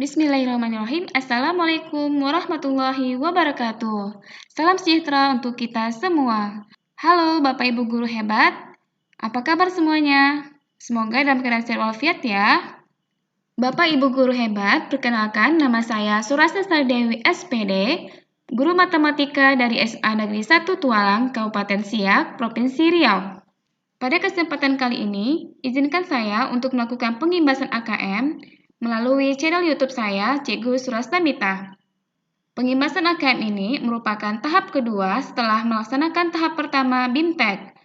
Bismillahirrahmanirrahim. Assalamualaikum warahmatullahi wabarakatuh. Salam sejahtera untuk kita semua. Halo Bapak Ibu guru hebat, apa kabar semuanya? Semoga dalam keadaan sehat walafiat ya. Bapak Ibu guru hebat, perkenalkan nama saya Surasna Sardewi SPD, guru matematika dari SMA Negeri 1 Tualang, Kabupaten Siak, Provinsi Riau. Pada kesempatan kali ini, izinkan saya untuk melakukan pengimbasan AKM melalui channel YouTube saya, Cikgu Surasna Mita. Pengimbasan AKM ini merupakan tahap kedua setelah melaksanakan tahap pertama BIMTEK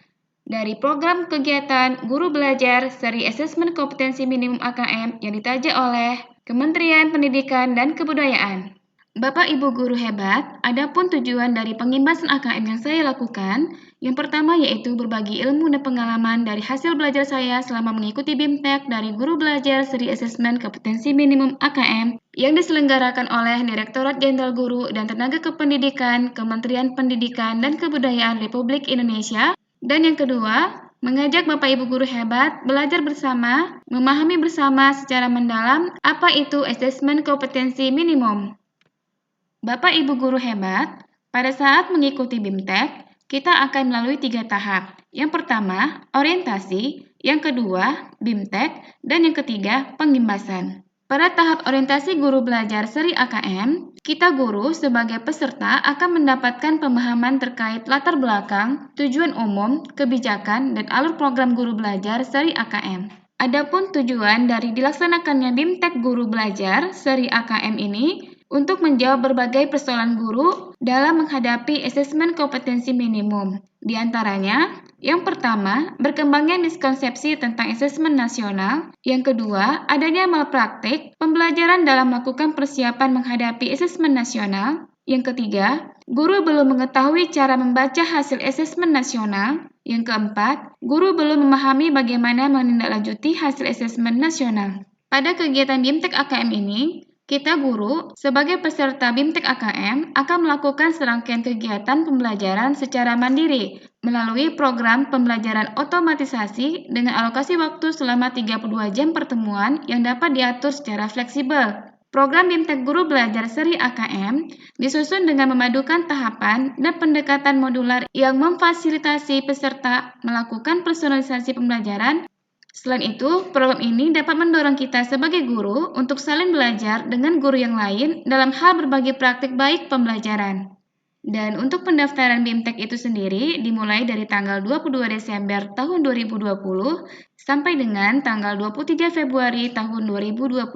dari program kegiatan Guru Belajar Seri Asesmen Kompetensi Minimum AKM yang ditaja oleh Kementerian Pendidikan dan Kebudayaan. Bapak Ibu guru hebat, adapun tujuan dari pengimbasan AKM yang saya lakukan, yang pertama yaitu berbagi ilmu dan pengalaman dari hasil belajar saya selama mengikuti BIMTEK dari Guru Belajar Seri Asesmen Kompetensi Minimum AKM yang diselenggarakan oleh Direktorat Jenderal Guru dan Tenaga Kependidikan Kementerian Pendidikan dan Kebudayaan Republik Indonesia. Dan yang kedua, mengajak Bapak Ibu guru hebat belajar bersama, memahami bersama secara mendalam apa itu asesmen kompetensi minimum. Bapak Ibu guru hebat, pada saat mengikuti BIMTEK, kita akan melalui 3 tahap. Yang pertama, orientasi, yang kedua, BIMTEK, dan yang ketiga, pengimbasan. Pada tahap orientasi guru belajar seri AKM, kita guru sebagai peserta akan mendapatkan pemahaman terkait latar belakang, tujuan umum, kebijakan, dan alur program guru belajar seri AKM. Adapun tujuan dari dilaksanakannya BIMTEK Guru Belajar Seri AKM ini untuk menjawab berbagai persoalan guru dalam menghadapi asesmen kompetensi minimum. Di antaranya, yang pertama, berkembangnya miskonsepsi tentang asesmen nasional. Yang kedua, adanya malpraktik pembelajaran dalam melakukan persiapan menghadapi asesmen nasional. Yang ketiga, guru belum mengetahui cara membaca hasil asesmen nasional. Yang keempat, guru belum memahami bagaimana menindaklanjuti hasil asesmen nasional. Pada kegiatan BIMTEK AKM ini, kita guru sebagai peserta BIMTEK AKM akan melakukan serangkaian kegiatan pembelajaran secara mandiri melalui program pembelajaran otomatisasi dengan alokasi waktu selama 32 jam pertemuan yang dapat diatur secara fleksibel. Program BIMTEK Guru Belajar Seri AKM disusun dengan memadukan tahapan dan pendekatan modular yang memfasilitasi peserta melakukan personalisasi pembelajaran. Selain itu, program ini dapat mendorong kita sebagai guru untuk saling belajar dengan guru yang lain dalam hal berbagi praktik baik pembelajaran. Dan untuk pendaftaran BIMTEK itu sendiri dimulai dari tanggal 22 Desember tahun 2020 sampai dengan tanggal 23 Februari tahun 2021.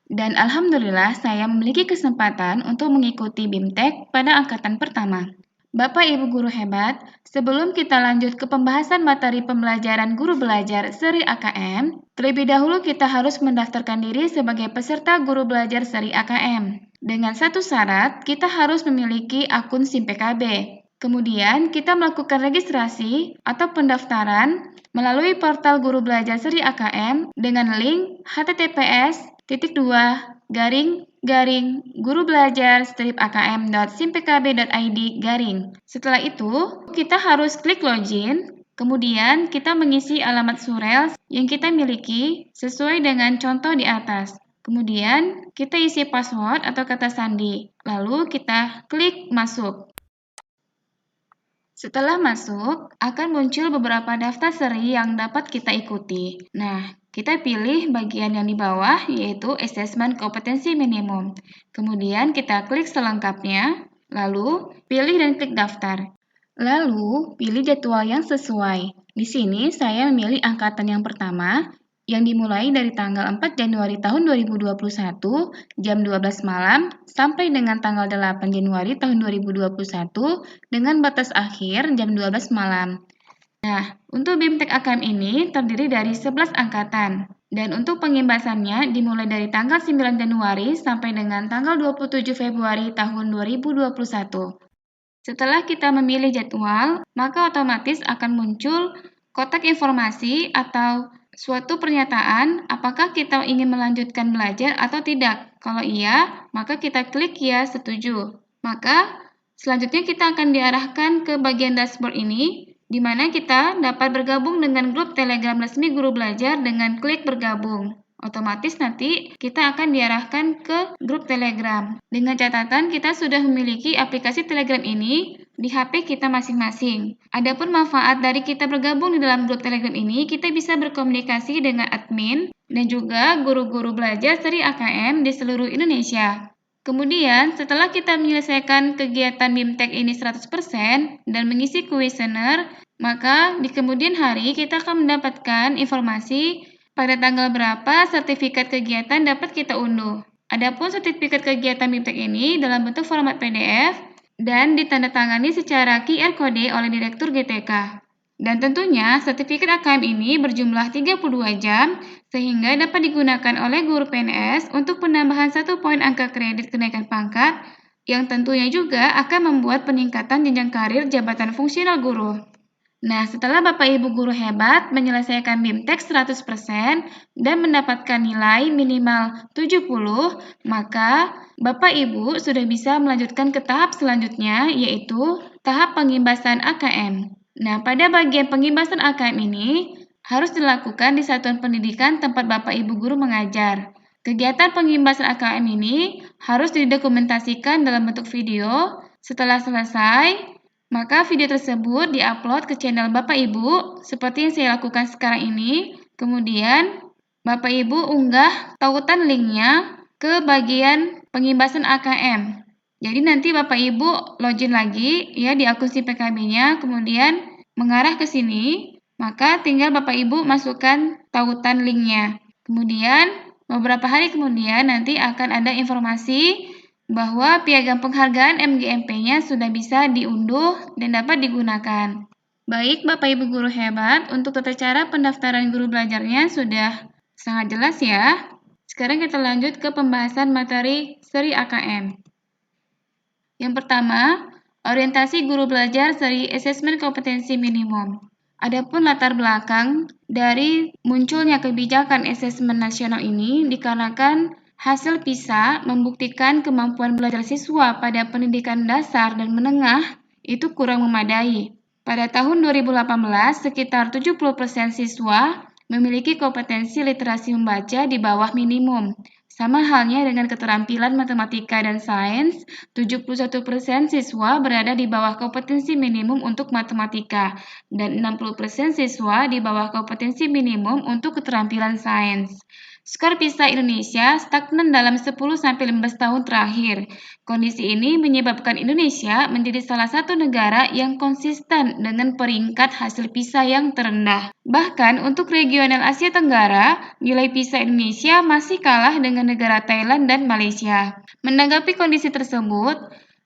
Dan alhamdulillah saya memiliki kesempatan untuk mengikuti BIMTEK pada angkatan pertama. Bapak Ibu guru hebat, sebelum kita lanjut ke pembahasan materi pembelajaran guru belajar seri AKM, terlebih dahulu kita harus mendaftarkan diri sebagai peserta guru belajar seri AKM. Dengan satu syarat, kita harus memiliki akun SIM PKB. Kemudian kita melakukan registrasi atau pendaftaran melalui portal guru belajar seri AKM dengan link https://gurubelajar-akm.simpkb.id Setelah itu, kita harus klik login, kemudian kita mengisi alamat surel yang kita miliki sesuai dengan contoh di atas. Kemudian, kita isi password atau kata sandi, lalu kita klik masuk. Setelah masuk, akan muncul beberapa daftar seri yang dapat kita ikuti. Nah, kita pilih bagian yang di bawah, yaitu asesmen kompetensi minimum. Kemudian kita klik selengkapnya, lalu pilih dan klik daftar. Lalu, pilih jadwal yang sesuai. Di sini saya memilih angkatan yang pertama, yang dimulai dari tanggal 4 Januari tahun 2021 jam 12 malam sampai dengan tanggal 8 Januari tahun 2021 dengan batas akhir jam 12 malam. Nah, untuk BIMTEK AKM ini terdiri dari 11 angkatan. Dan untuk pengimbasannya dimulai dari tanggal 9 Januari sampai dengan tanggal 27 Februari tahun 2021. Setelah kita memilih jadwal, maka otomatis akan muncul kotak informasi atau suatu pernyataan apakah kita ingin melanjutkan belajar atau tidak. Kalau iya, maka kita klik ya setuju. Maka selanjutnya kita akan diarahkan ke bagian dashboard ini, di mana kita dapat bergabung dengan grup Telegram resmi guru belajar dengan klik bergabung. Otomatis nanti kita akan diarahkan ke grup Telegram. Dengan catatan kita sudah memiliki aplikasi Telegram ini di HP kita masing-masing. Adapun manfaat dari kita bergabung di dalam grup Telegram ini, kita bisa berkomunikasi dengan admin dan juga guru-guru belajar seri AKM di seluruh Indonesia. Kemudian, setelah kita menyelesaikan kegiatan BIMTEK ini 100% dan mengisi kuesioner, maka di kemudian hari kita akan mendapatkan informasi pada tanggal berapa sertifikat kegiatan dapat kita unduh. Adapun sertifikat kegiatan BIMTEK ini dalam bentuk format PDF dan ditandatangani secara QR Code oleh Direktur GTK. Dan tentunya sertifikat AKM ini berjumlah 32 jam sehingga dapat digunakan oleh guru PNS untuk penambahan 1 poin angka kredit kenaikan pangkat yang tentunya juga akan membuat peningkatan jenjang karir jabatan fungsional guru. Nah, setelah Bapak Ibu guru hebat menyelesaikan BIMTEK 100% dan mendapatkan nilai minimal 70, maka Bapak Ibu sudah bisa melanjutkan ke tahap selanjutnya, yaitu tahap pengimbasan AKM. Nah, pada bagian pengimbasan AKM ini harus dilakukan di satuan pendidikan tempat Bapak Ibu guru mengajar. Kegiatan pengimbasan AKM ini harus didokumentasikan dalam bentuk video. Setelah selesai, maka video tersebut diupload ke channel Bapak Ibu seperti yang saya lakukan sekarang ini. Kemudian Bapak Ibu unggah tautan linknya ke bagian pengimbasan AKM. Jadi nanti Bapak Ibu login lagi ya di akun si PKB-nya, kemudian mengarah ke sini, maka tinggal Bapak Ibu masukkan tautan linknya. Kemudian beberapa hari kemudian nanti akan ada informasi bahwa piagam penghargaan MGMP-nya sudah bisa diunduh dan dapat digunakan. Baik Bapak Ibu guru hebat, untuk tata cara pendaftaran guru belajarnya sudah sangat jelas ya. Sekarang kita lanjut ke pembahasan materi seri AKM. Yang pertama, orientasi guru belajar seri asesmen kompetensi minimum. Adapun latar belakang dari munculnya kebijakan asesmen nasional ini dikarenakan hasil PISA membuktikan kemampuan belajar siswa pada pendidikan dasar dan menengah itu kurang memadai. Pada tahun 2018, sekitar 70% siswa memiliki kompetensi literasi membaca di bawah minimum. Sama halnya dengan keterampilan matematika dan sains, 71% siswa berada di bawah kompetensi minimum untuk matematika dan 60% siswa di bawah kompetensi minimum untuk keterampilan sains. Skor PISA Indonesia stagnan dalam 10-15 tahun terakhir. Kondisi ini menyebabkan Indonesia menjadi salah satu negara yang konsisten dengan peringkat hasil PISA yang terendah. Bahkan untuk regional Asia Tenggara, nilai PISA Indonesia masih kalah dengan negara Thailand dan Malaysia. Menanggapi kondisi tersebut,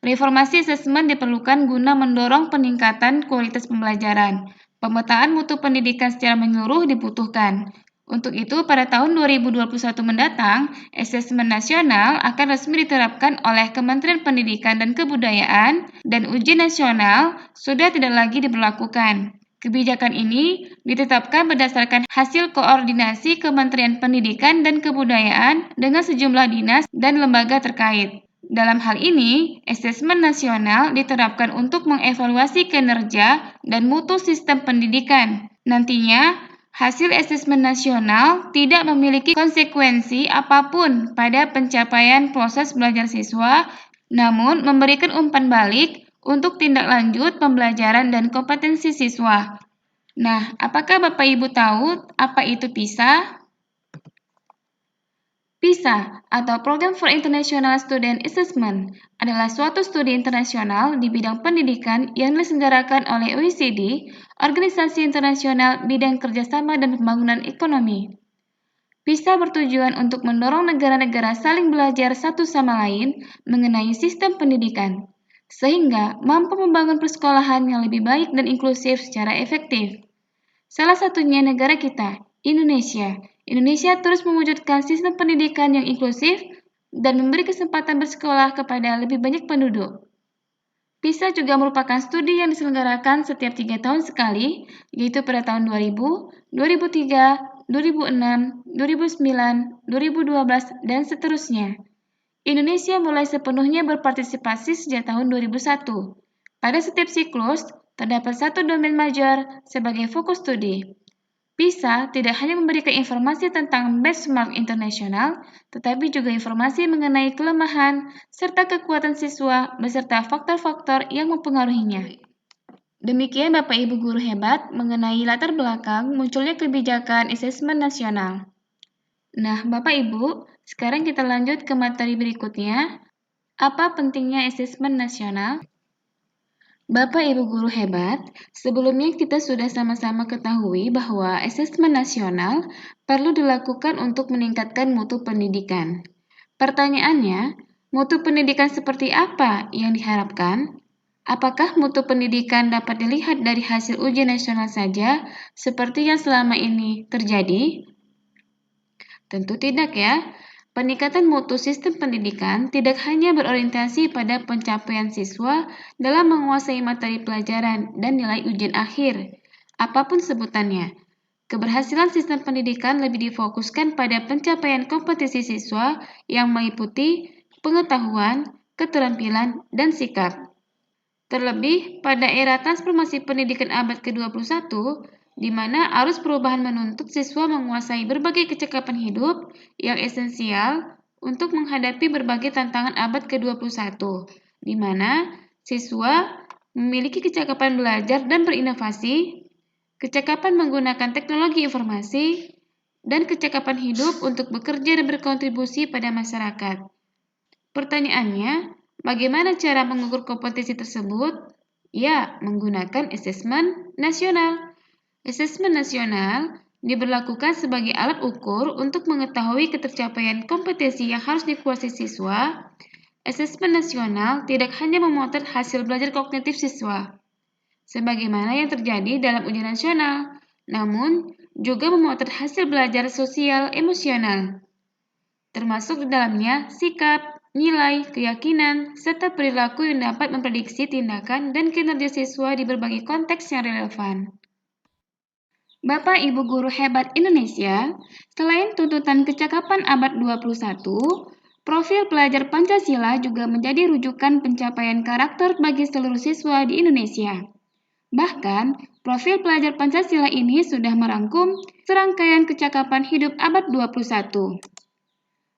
reformasi asesmen diperlukan guna mendorong peningkatan kualitas pembelajaran. Pemetaan mutu pendidikan secara menyeluruh dibutuhkan. Untuk itu, pada tahun 2021 mendatang, asesmen nasional akan resmi diterapkan oleh Kementerian Pendidikan dan Kebudayaan dan ujian nasional sudah tidak lagi diberlakukan. Kebijakan ini ditetapkan berdasarkan hasil koordinasi Kementerian Pendidikan dan Kebudayaan dengan sejumlah dinas dan lembaga terkait. Dalam hal ini, asesmen nasional diterapkan untuk mengevaluasi kinerja dan mutu sistem pendidikan. Nantinya, hasil asesmen nasional tidak memiliki konsekuensi apapun pada pencapaian proses belajar siswa, namun memberikan umpan balik untuk tindak lanjut pembelajaran dan kompetensi siswa. Nah, apakah Bapak Ibu tahu apa itu PISA? PISA atau Program for International Student Assessment adalah suatu studi internasional di bidang pendidikan yang diselenggarakan oleh OECD, Organisasi Internasional Bidang Kerjasama dan Pembangunan Ekonomi. PISA bertujuan untuk mendorong negara-negara saling belajar satu sama lain mengenai sistem pendidikan, sehingga mampu membangun persekolahan yang lebih baik dan inklusif secara efektif. Salah satunya negara kita, Indonesia. Indonesia terus mewujudkan sistem pendidikan yang inklusif dan memberi kesempatan bersekolah kepada lebih banyak penduduk. PISA juga merupakan studi yang diselenggarakan setiap 3 tahun sekali, yaitu pada tahun 2000, 2003, 2006, 2009, 2012, dan seterusnya. Indonesia mulai sepenuhnya berpartisipasi sejak tahun 2001. Pada setiap siklus, terdapat satu domain major sebagai fokus studi. PISA tidak hanya memberikan informasi tentang benchmark internasional, tetapi juga informasi mengenai kelemahan serta kekuatan siswa beserta faktor-faktor yang mempengaruhinya. Demikian Bapak Ibu guru hebat mengenai latar belakang munculnya kebijakan asesmen nasional. Nah, Bapak Ibu, sekarang kita lanjut ke materi berikutnya. Apa pentingnya asesmen nasional? Bapak Ibu guru hebat, sebelumnya kita sudah sama-sama ketahui bahwa asesmen nasional perlu dilakukan untuk meningkatkan mutu pendidikan. Pertanyaannya, mutu pendidikan seperti apa yang diharapkan? Apakah mutu pendidikan dapat dilihat dari hasil ujian nasional saja, seperti yang selama ini terjadi? Tentu tidak ya. Peningkatan mutu sistem pendidikan tidak hanya berorientasi pada pencapaian siswa dalam menguasai materi pelajaran dan nilai ujian akhir, apapun sebutannya. Keberhasilan sistem pendidikan lebih difokuskan pada pencapaian kompetensi siswa yang meliputi pengetahuan, keterampilan, dan sikap. Terlebih pada era transformasi pendidikan abad ke-21, di mana arus perubahan menuntut siswa menguasai berbagai kecakapan hidup yang esensial untuk menghadapi berbagai tantangan abad ke-21, di mana siswa memiliki kecakapan belajar dan berinovasi, kecakapan menggunakan teknologi informasi, dan kecakapan hidup untuk bekerja dan berkontribusi pada masyarakat. Pertanyaannya, bagaimana cara mengukur kompetensi tersebut? Ya, menggunakan asesmen nasional. Asesmen nasional diberlakukan sebagai alat ukur untuk mengetahui ketercapaian kompetensi yang harus dikuasai siswa. Asesmen nasional tidak hanya memotret hasil belajar kognitif siswa, sebagaimana yang terjadi dalam ujian nasional, namun juga memotret hasil belajar sosial emosional, termasuk di dalamnya sikap, nilai, keyakinan, serta perilaku yang dapat memprediksi tindakan dan kinerja siswa di berbagai konteks yang relevan. Bapak Ibu guru hebat Indonesia, selain tuntutan kecakapan abad 21, profil pelajar Pancasila juga menjadi rujukan pencapaian karakter bagi seluruh siswa di Indonesia. Bahkan, profil pelajar Pancasila ini sudah merangkum serangkaian kecakapan hidup abad 21.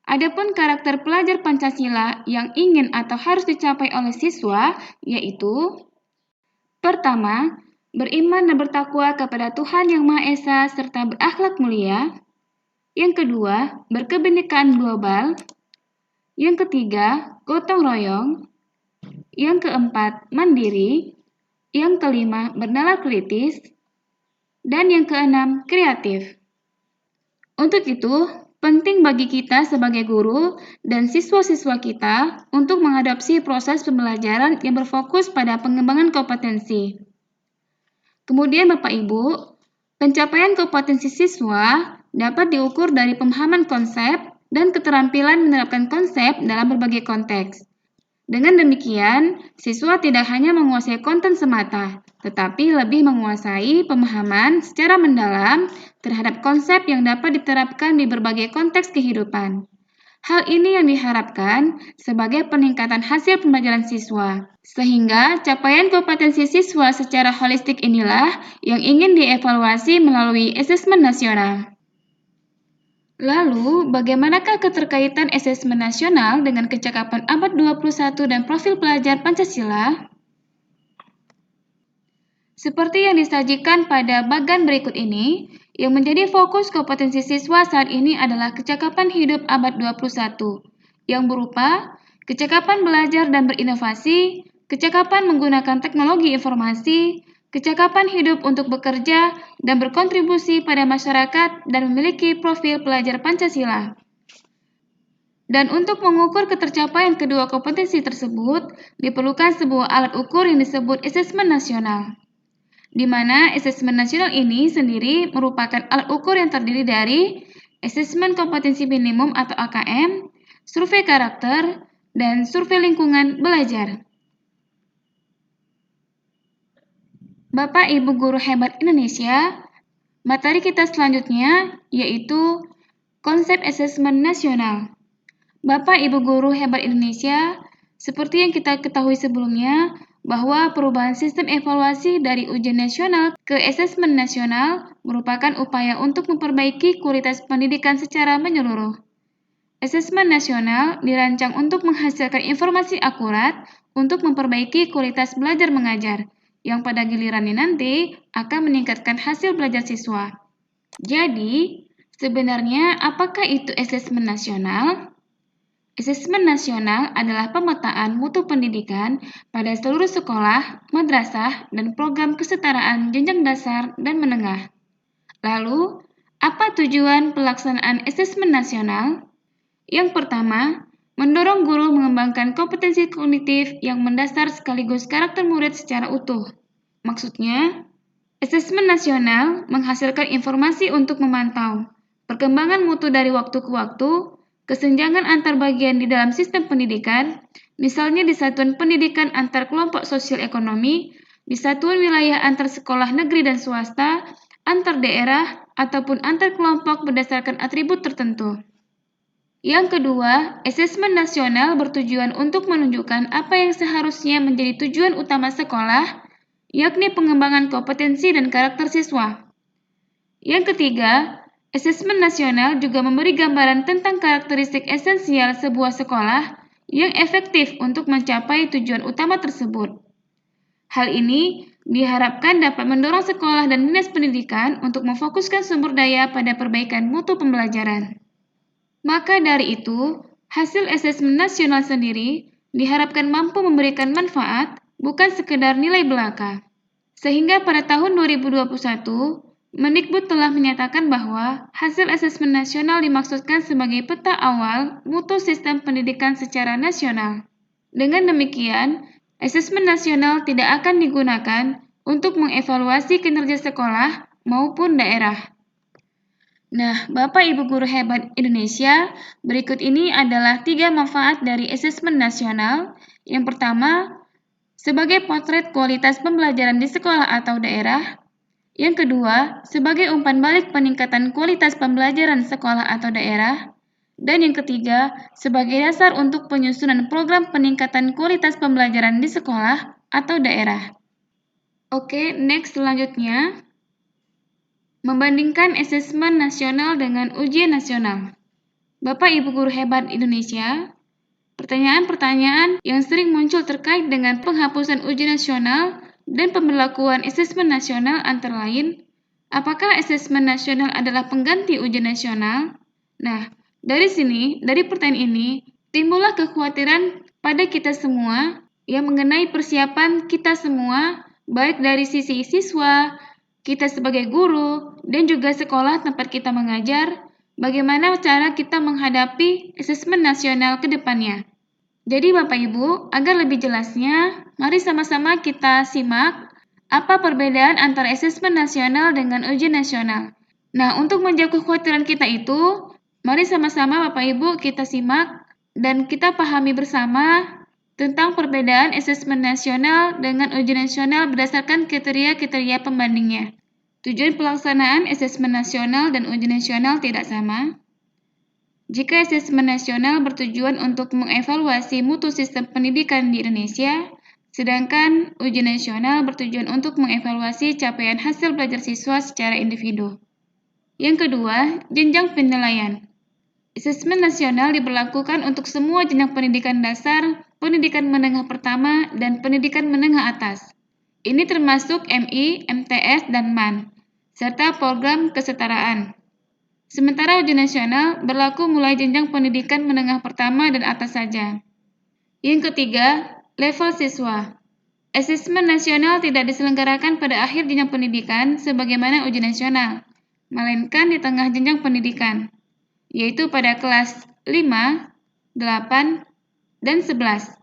Adapun karakter pelajar Pancasila yang ingin atau harus dicapai oleh siswa yaitu: pertama, beriman dan bertakwa kepada Tuhan Yang Maha Esa serta berakhlak mulia. Yang kedua, berkebinekaan global. Yang ketiga, gotong royong. Yang keempat, mandiri. Yang kelima, bernalar kritis. Dan yang keenam, kreatif. Untuk itu, penting bagi kita sebagai guru dan siswa-siswa kita untuk mengadopsi proses pembelajaran yang berfokus pada pengembangan kompetensi. Kemudian Bapak Ibu, pencapaian kompetensi siswa dapat diukur dari pemahaman konsep dan keterampilan menerapkan konsep dalam berbagai konteks. Dengan demikian, siswa tidak hanya menguasai konten semata, tetapi lebih menguasai pemahaman secara mendalam terhadap konsep yang dapat diterapkan di berbagai konteks kehidupan. Hal ini yang diharapkan sebagai peningkatan hasil pembelajaran siswa, sehingga capaian kompetensi siswa secara holistik inilah yang ingin dievaluasi melalui asesmen nasional. Lalu, bagaimanakah keterkaitan asesmen nasional dengan kecakapan abad 21 dan profil pelajar Pancasila? Seperti yang disajikan pada bagan berikut ini, yang menjadi fokus kompetensi siswa saat ini adalah kecakapan hidup abad 21, yang berupa kecakapan belajar dan berinovasi, kecakapan menggunakan teknologi informasi, kecakapan hidup untuk bekerja dan berkontribusi pada masyarakat dan memiliki profil pelajar Pancasila. Dan untuk mengukur ketercapaian kedua kompetensi tersebut, diperlukan sebuah alat ukur yang disebut asesmen nasional, di mana asesmen nasional ini sendiri merupakan alat ukur yang terdiri dari asesmen kompetensi minimum atau AKM, survei karakter, dan survei lingkungan belajar. Bapak Ibu guru hebat Indonesia, materi kita selanjutnya yaitu konsep asesmen nasional. Bapak Ibu guru hebat Indonesia, seperti yang kita ketahui sebelumnya, bahwa perubahan sistem evaluasi dari ujian nasional ke asesmen nasional merupakan upaya untuk memperbaiki kualitas pendidikan secara menyeluruh. Asesmen nasional dirancang untuk menghasilkan informasi akurat untuk memperbaiki kualitas belajar mengajar, yang pada gilirannya nanti akan meningkatkan hasil belajar siswa. Jadi, sebenarnya apakah itu asesmen nasional? Asesmen nasional adalah pemetaan mutu pendidikan pada seluruh sekolah, madrasah, dan program kesetaraan jenjang dasar dan menengah. Lalu, apa tujuan pelaksanaan asesmen nasional? Yang pertama, mendorong guru mengembangkan kompetensi kognitif yang mendasar sekaligus karakter murid secara utuh. Maksudnya, asesmen nasional menghasilkan informasi untuk memantau perkembangan mutu dari waktu ke waktu, kesenjangan antar bagian di dalam sistem pendidikan, misalnya di satuan pendidikan antar kelompok sosial ekonomi, di satuan wilayah antar sekolah negeri dan swasta, antar daerah, ataupun antar kelompok berdasarkan atribut tertentu. Yang kedua, asesmen nasional bertujuan untuk menunjukkan apa yang seharusnya menjadi tujuan utama sekolah, yakni pengembangan kompetensi dan karakter siswa. Yang ketiga, asesmen nasional juga memberi gambaran tentang karakteristik esensial sebuah sekolah yang efektif untuk mencapai tujuan utama tersebut. Hal ini diharapkan dapat mendorong sekolah dan dinas pendidikan untuk memfokuskan sumber daya pada perbaikan mutu pembelajaran. Maka dari itu, hasil asesmen nasional sendiri diharapkan mampu memberikan manfaat, bukan sekedar nilai belaka. Sehingga pada tahun 2021, Mendikbud telah menyatakan bahwa hasil asesmen nasional dimaksudkan sebagai peta awal mutu sistem pendidikan secara nasional. Dengan demikian, asesmen nasional tidak akan digunakan untuk mengevaluasi kinerja sekolah maupun daerah. Nah, Bapak Ibu Guru Hebat Indonesia, berikut ini adalah 3 manfaat dari asesmen nasional. Yang pertama, sebagai potret kualitas pembelajaran di sekolah atau daerah. Yang kedua, sebagai umpan balik peningkatan kualitas pembelajaran sekolah atau daerah. Dan yang ketiga, sebagai dasar untuk penyusunan program peningkatan kualitas pembelajaran di sekolah atau daerah. Oke, next selanjutnya. Membandingkan asesmen nasional dengan ujian nasional. Bapak Ibu Guru Hebat Indonesia, pertanyaan-pertanyaan yang sering muncul terkait dengan penghapusan ujian nasional dan pemberlakuan asesmen nasional antara lain, apakah asesmen nasional adalah pengganti ujian nasional? Nah, dari pertanyaan ini, timbullah kekhawatiran pada kita semua yang mengenai persiapan kita semua, baik dari sisi siswa, kita sebagai guru, dan juga sekolah tempat kita mengajar, bagaimana cara kita menghadapi asesmen nasional ke depannya. Jadi Bapak Ibu, agar lebih jelasnya, mari sama-sama kita simak apa perbedaan antara asesmen nasional dengan ujian nasional. Nah, untuk menjawab kekhawatiran kita itu, mari sama-sama Bapak Ibu kita simak dan kita pahami bersama tentang perbedaan asesmen nasional dengan ujian nasional berdasarkan kriteria-kriteria pembandingnya. Tujuan pelaksanaan asesmen nasional dan ujian nasional tidak sama. Jika asesmen nasional bertujuan untuk mengevaluasi mutu sistem pendidikan di Indonesia, sedangkan ujian nasional bertujuan untuk mengevaluasi capaian hasil belajar siswa secara individu. Yang kedua, jenjang penilaian. Asesmen nasional diberlakukan untuk semua jenjang pendidikan dasar, pendidikan menengah pertama, dan pendidikan menengah atas. Ini termasuk MI, MTS, dan MAN, serta program kesetaraan. Sementara ujian nasional berlaku mulai jenjang pendidikan menengah pertama dan atas saja. Yang ketiga, level siswa. Asesmen nasional tidak diselenggarakan pada akhir jenjang pendidikan sebagaimana ujian nasional, melainkan di tengah jenjang pendidikan, yaitu pada kelas 5, 8, dan 11.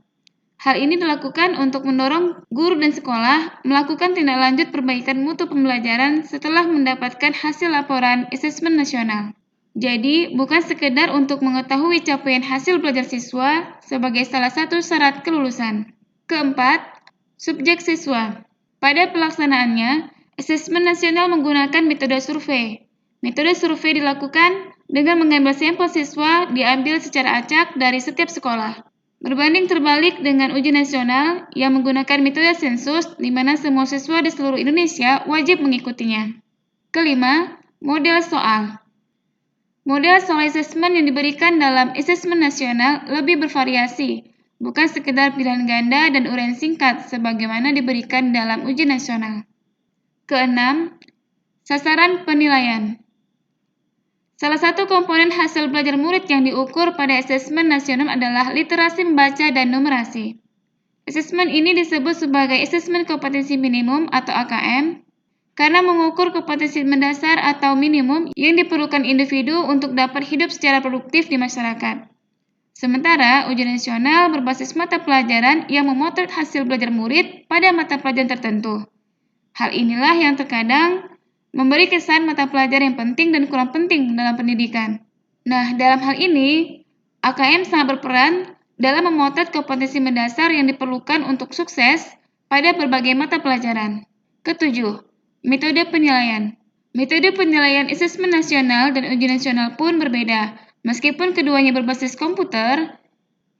Hal ini dilakukan untuk mendorong guru dan sekolah melakukan tindak lanjut perbaikan mutu pembelajaran setelah mendapatkan hasil laporan asesmen nasional. Jadi, bukan sekedar untuk mengetahui capaian hasil belajar siswa sebagai salah satu syarat kelulusan. Keempat, subjek siswa. Pada pelaksanaannya, asesmen nasional menggunakan metode survei. Metode survei dilakukan dengan mengambil sampel siswa diambil secara acak dari setiap sekolah. Berbanding terbalik dengan ujian nasional yang menggunakan metode sensus, di mana semua siswa di seluruh Indonesia wajib mengikutinya. Kelima, model soal. Model soal asesmen yang diberikan dalam asesmen nasional lebih bervariasi, bukan sekedar pilihan ganda dan uraian singkat sebagaimana diberikan dalam ujian nasional. Keenam, sasaran penilaian. Salah satu komponen hasil belajar murid yang diukur pada asesmen nasional adalah literasi membaca dan numerasi. Asesmen ini disebut sebagai asesmen kompetensi minimum atau AKM karena mengukur kompetensi mendasar atau minimum yang diperlukan individu untuk dapat hidup secara produktif di masyarakat. Sementara ujian nasional berbasis mata pelajaran yang memotret hasil belajar murid pada mata pelajaran tertentu. Hal inilah yang terkadang memberi kesan mata pelajaran yang penting dan kurang penting dalam pendidikan. Nah, dalam hal ini, AKM sangat berperan dalam memotret kompetensi mendasar yang diperlukan untuk sukses pada berbagai mata pelajaran. Ketujuh, metode penilaian. Metode penilaian asesmen nasional dan ujian nasional pun berbeda. Meskipun keduanya berbasis komputer,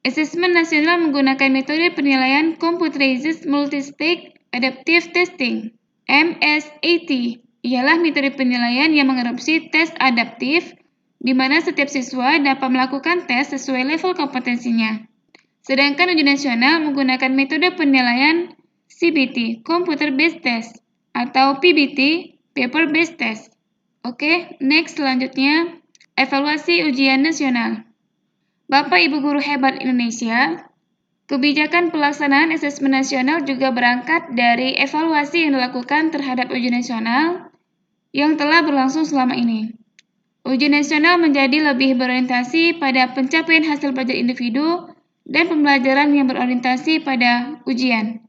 asesmen nasional menggunakan metode penilaian Computerized Multistage Adaptive Testing, MSAT. Ialah metode penilaian yang mengadopsi tes adaptif, di mana setiap siswa dapat melakukan tes sesuai level kompetensinya. Sedangkan ujian nasional menggunakan metode penilaian CBT, Computer Based Test, atau PBT, Paper Based Test. Oke, next selanjutnya, evaluasi ujian nasional. Bapak Ibu Guru hebat Indonesia, kebijakan pelaksanaan asesmen nasional juga berangkat dari evaluasi yang dilakukan terhadap ujian nasional yang telah berlangsung selama ini. Ujian nasional menjadi lebih berorientasi pada pencapaian hasil belajar individu dan pembelajaran yang berorientasi pada ujian.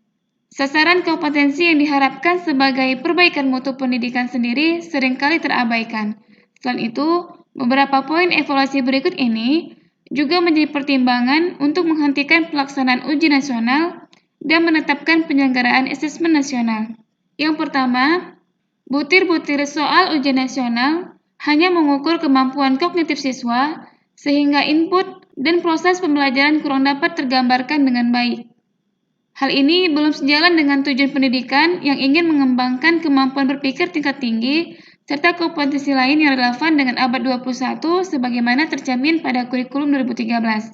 Sasaran kompetensi yang diharapkan sebagai perbaikan mutu pendidikan sendiri seringkali terabaikan. Selain itu, beberapa poin evaluasi berikut ini juga menjadi pertimbangan untuk menghentikan pelaksanaan ujian nasional dan menetapkan penyelenggaraan asesmen nasional. Yang pertama, butir-butir soal ujian nasional hanya mengukur kemampuan kognitif siswa, sehingga input dan proses pembelajaran kurang dapat tergambarkan dengan baik. Hal ini belum sejalan dengan tujuan pendidikan yang ingin mengembangkan kemampuan berpikir tingkat tinggi serta kompetensi lain yang relevan dengan abad 21 sebagaimana tercermin pada kurikulum 2013.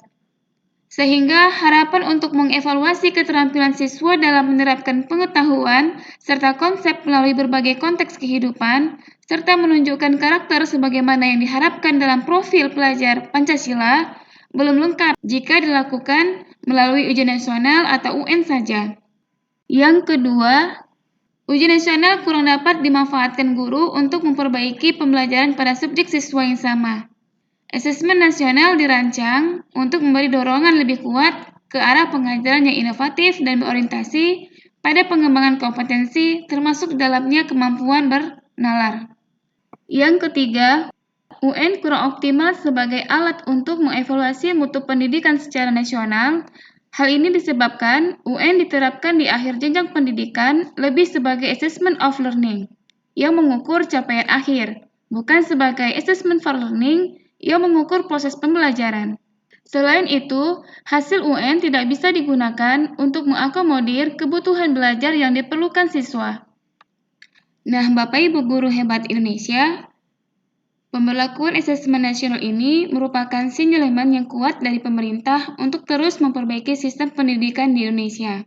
Sehingga harapan untuk mengevaluasi keterampilan siswa dalam menerapkan pengetahuan serta konsep melalui berbagai konteks kehidupan, serta menunjukkan karakter sebagaimana yang diharapkan dalam profil pelajar Pancasila, belum lengkap jika dilakukan melalui ujian nasional atau UN saja. Yang kedua, ujian nasional kurang dapat dimanfaatkan guru untuk memperbaiki pembelajaran pada subjek siswa yang sama. Asesmen nasional dirancang untuk memberi dorongan lebih kuat ke arah pengajaran yang inovatif dan berorientasi pada pengembangan kompetensi termasuk dalamnya kemampuan bernalar. Yang ketiga, UN kurang optimal sebagai alat untuk mengevaluasi mutu pendidikan secara nasional. Hal ini disebabkan UN diterapkan di akhir jenjang pendidikan lebih sebagai assessment of learning yang mengukur capaian akhir, bukan sebagai assessment for learning yang mengukur proses pembelajaran. Selain itu, hasil UN tidak bisa digunakan untuk mengakomodir kebutuhan belajar yang diperlukan siswa. Nah, Bapak Ibu Guru hebat Indonesia, pemberlakuan asesmen nasional ini merupakan sinyalemen yang kuat dari pemerintah untuk terus memperbaiki sistem pendidikan di Indonesia.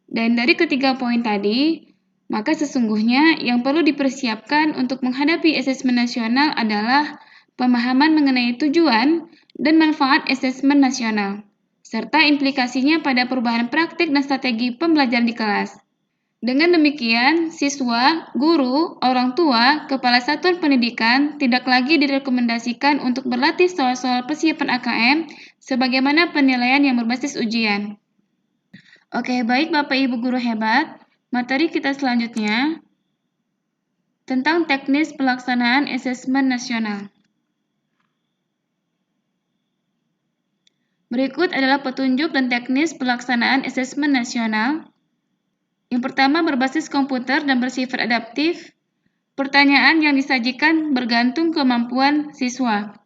Dan dari ketiga poin tadi, maka sesungguhnya yang perlu dipersiapkan untuk menghadapi asesmen nasional adalah pemahaman mengenai tujuan dan manfaat asesmen nasional, serta implikasinya pada perubahan praktik dan strategi pembelajaran di kelas. Dengan demikian, siswa, guru, orang tua, kepala satuan pendidikan tidak lagi direkomendasikan untuk berlatih soal-soal persiapan AKM sebagaimana penilaian yang berbasis ujian. Oke, baik Bapak Ibu Guru hebat, materi kita selanjutnya tentang teknis pelaksanaan asesmen nasional. Berikut adalah petunjuk dan teknis pelaksanaan asesmen nasional. Yang pertama berbasis komputer dan bersifat adaptif. Pertanyaan yang disajikan bergantung kemampuan siswa.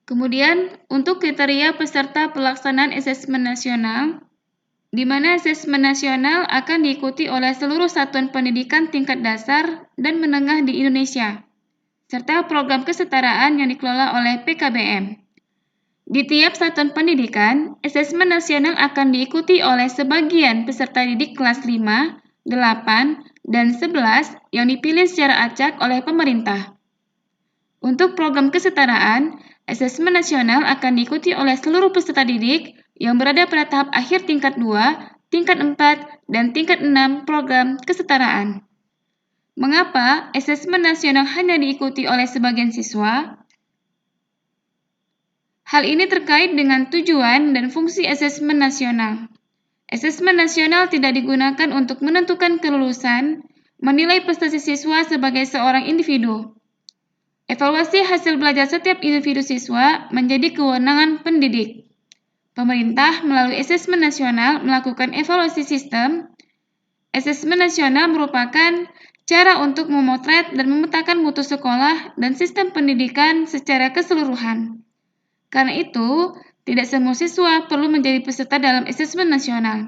Kemudian, untuk kriteria peserta pelaksanaan asesmen nasional, di mana asesmen nasional akan diikuti oleh seluruh satuan pendidikan tingkat dasar dan menengah di Indonesia, serta program kesetaraan yang dikelola oleh PKBM. Di tiap satuan pendidikan, asesmen nasional akan diikuti oleh sebagian peserta didik kelas 5, 8, dan 11 yang dipilih secara acak oleh pemerintah. Untuk program kesetaraan, asesmen nasional akan diikuti oleh seluruh peserta didik yang berada pada tahap akhir tingkat 2, tingkat 4, dan tingkat 6 program kesetaraan. Mengapa asesmen nasional hanya diikuti oleh sebagian siswa? Hal ini terkait dengan tujuan dan fungsi asesmen nasional. Asesmen nasional tidak digunakan untuk menentukan kelulusan, menilai prestasi siswa sebagai seorang individu. Evaluasi hasil belajar setiap individu siswa menjadi kewenangan pendidik. Pemerintah melalui asesmen nasional melakukan evaluasi sistem. Asesmen nasional merupakan cara untuk memotret dan memetakan mutu sekolah dan sistem pendidikan secara keseluruhan. Karena itu, tidak semua siswa perlu menjadi peserta dalam asesmen nasional.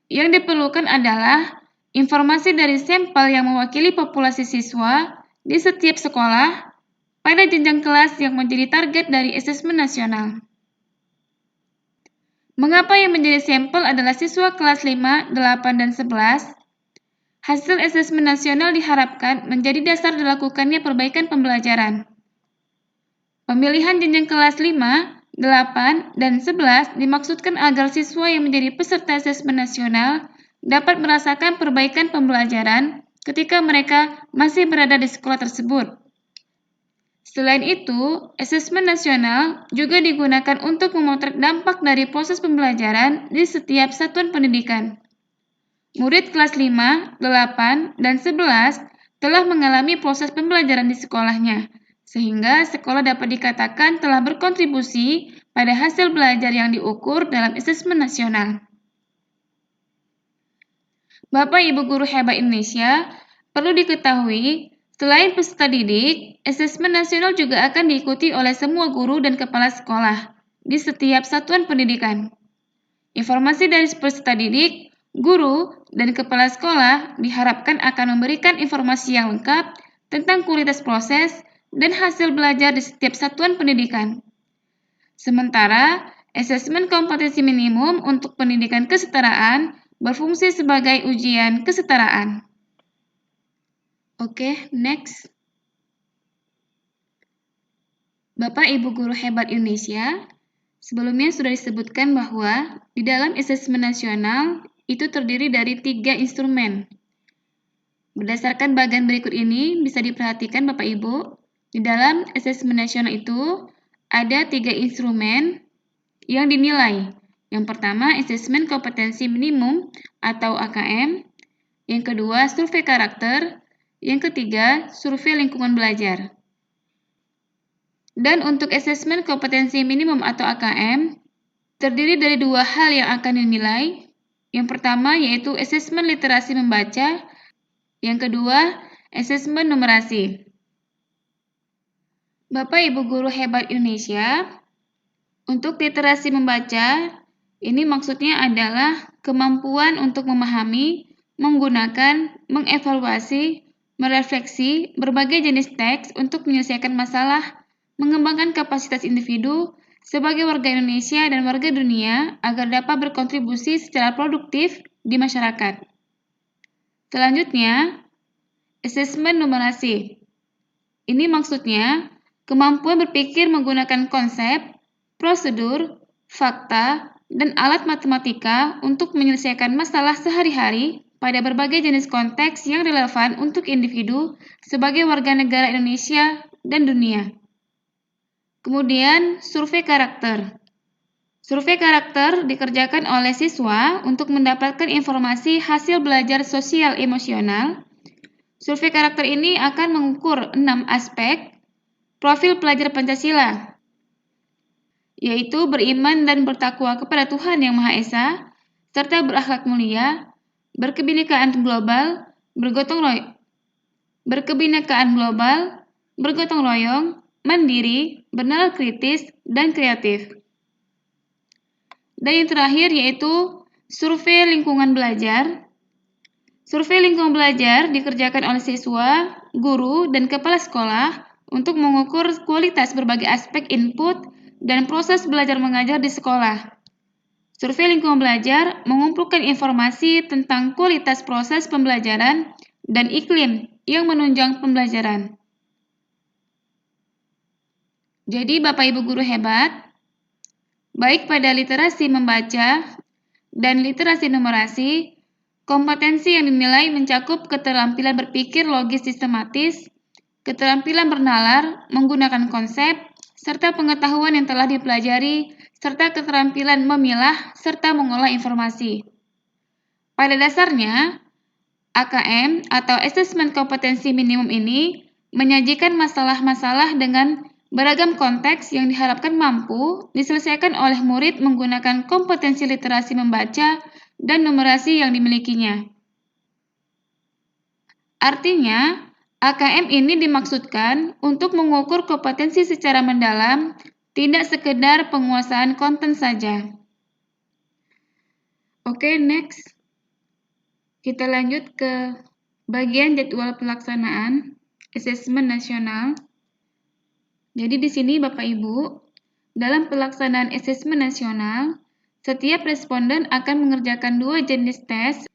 Yang diperlukan adalah informasi dari sampel yang mewakili populasi siswa di setiap sekolah pada jenjang kelas yang menjadi target dari asesmen nasional. Mengapa yang menjadi sampel adalah siswa kelas 5, 8, dan 11? Hasil asesmen nasional diharapkan menjadi dasar dilakukannya perbaikan pembelajaran. Pemilihan jenjang kelas 5, 8, dan 11 dimaksudkan agar siswa yang menjadi peserta asesmen nasional dapat merasakan perbaikan pembelajaran ketika mereka masih berada di sekolah tersebut. Selain itu, asesmen nasional juga digunakan untuk memotret dampak dari proses pembelajaran di setiap satuan pendidikan. Murid kelas 5, 8, dan 11 telah mengalami proses pembelajaran di sekolahnya, sehingga sekolah dapat dikatakan telah berkontribusi pada hasil belajar yang diukur dalam asesmen nasional. Bapak Ibu guru hebat Indonesia, perlu diketahui, selain peserta didik, asesmen nasional juga akan diikuti oleh semua guru dan kepala sekolah di setiap satuan pendidikan. Informasi dari peserta didik, guru, dan kepala sekolah diharapkan akan memberikan informasi yang lengkap tentang kualitas proses dan hasil belajar di setiap satuan pendidikan. Sementara, asesmen kompetensi minimum untuk pendidikan kesetaraan berfungsi sebagai ujian kesetaraan. Oke, next. Bapak Ibu guru hebat Indonesia, sebelumnya sudah disebutkan bahwa di dalam asesmen nasional itu terdiri dari 3 instrumen. Berdasarkan bagian berikut ini bisa diperhatikan Bapak Ibu, di dalam asesmen nasional itu ada 3 instrumen yang dinilai. Yang pertama, asesmen kompetensi minimum atau AKM. Yang kedua, survei karakter. Yang ketiga, survei lingkungan belajar. Dan untuk asesmen kompetensi minimum atau AKM, terdiri dari 2 hal yang akan dinilai. Yang pertama yaitu asesmen literasi membaca. Yang kedua, asesmen numerasi. Bapak Ibu guru hebat Indonesia, untuk literasi membaca, ini maksudnya adalah kemampuan untuk memahami, menggunakan, mengevaluasi, merefleksi berbagai jenis teks untuk menyelesaikan masalah, mengembangkan kapasitas individu sebagai warga Indonesia dan warga dunia agar dapat berkontribusi secara produktif di masyarakat. Selanjutnya, asesmen numerasi. Ini maksudnya kemampuan berpikir menggunakan konsep, prosedur, fakta, dan alat matematika untuk menyelesaikan masalah sehari-hari pada berbagai jenis konteks yang relevan untuk individu sebagai warga negara Indonesia dan dunia. Kemudian, survei karakter. Survei karakter dikerjakan oleh siswa untuk mendapatkan informasi hasil belajar sosial emosional. Survei karakter ini akan mengukur 6 aspek profil pelajar Pancasila, yaitu beriman dan bertakwa kepada Tuhan Yang Maha Esa, serta berakhlak mulia, berkebinekaan global, bergotong royong, mandiri, bernalar kritis, dan kreatif. Dan yang terakhir yaitu survei lingkungan belajar. Survei lingkungan belajar dikerjakan oleh siswa, guru, dan kepala sekolah untuk mengukur kualitas berbagai aspek input dan proses belajar mengajar di sekolah. Survei lingkungan belajar mengumpulkan informasi tentang kualitas proses pembelajaran dan iklim yang menunjang pembelajaran. Jadi Bapak Ibu guru hebat, baik pada literasi membaca dan literasi numerasi, kompetensi yang dinilai mencakup keterampilan berpikir logis sistematis, keterampilan bernalar menggunakan konsep, serta pengetahuan yang telah dipelajari, serta keterampilan memilah serta mengolah informasi. Pada dasarnya, AKM atau Asesmen Kompetensi Minimum ini menyajikan masalah-masalah dengan beragam konteks yang diharapkan mampu diselesaikan oleh murid menggunakan kompetensi literasi membaca dan numerasi yang dimilikinya. Artinya, AKM ini dimaksudkan untuk mengukur kompetensi secara mendalam, tidak sekedar penguasaan konten saja. Oke, next. Kita lanjut ke bagian jadwal pelaksanaan asesmen nasional. Jadi di sini Bapak Ibu, dalam pelaksanaan asesmen nasional, setiap responden akan mengerjakan 2 jenis tes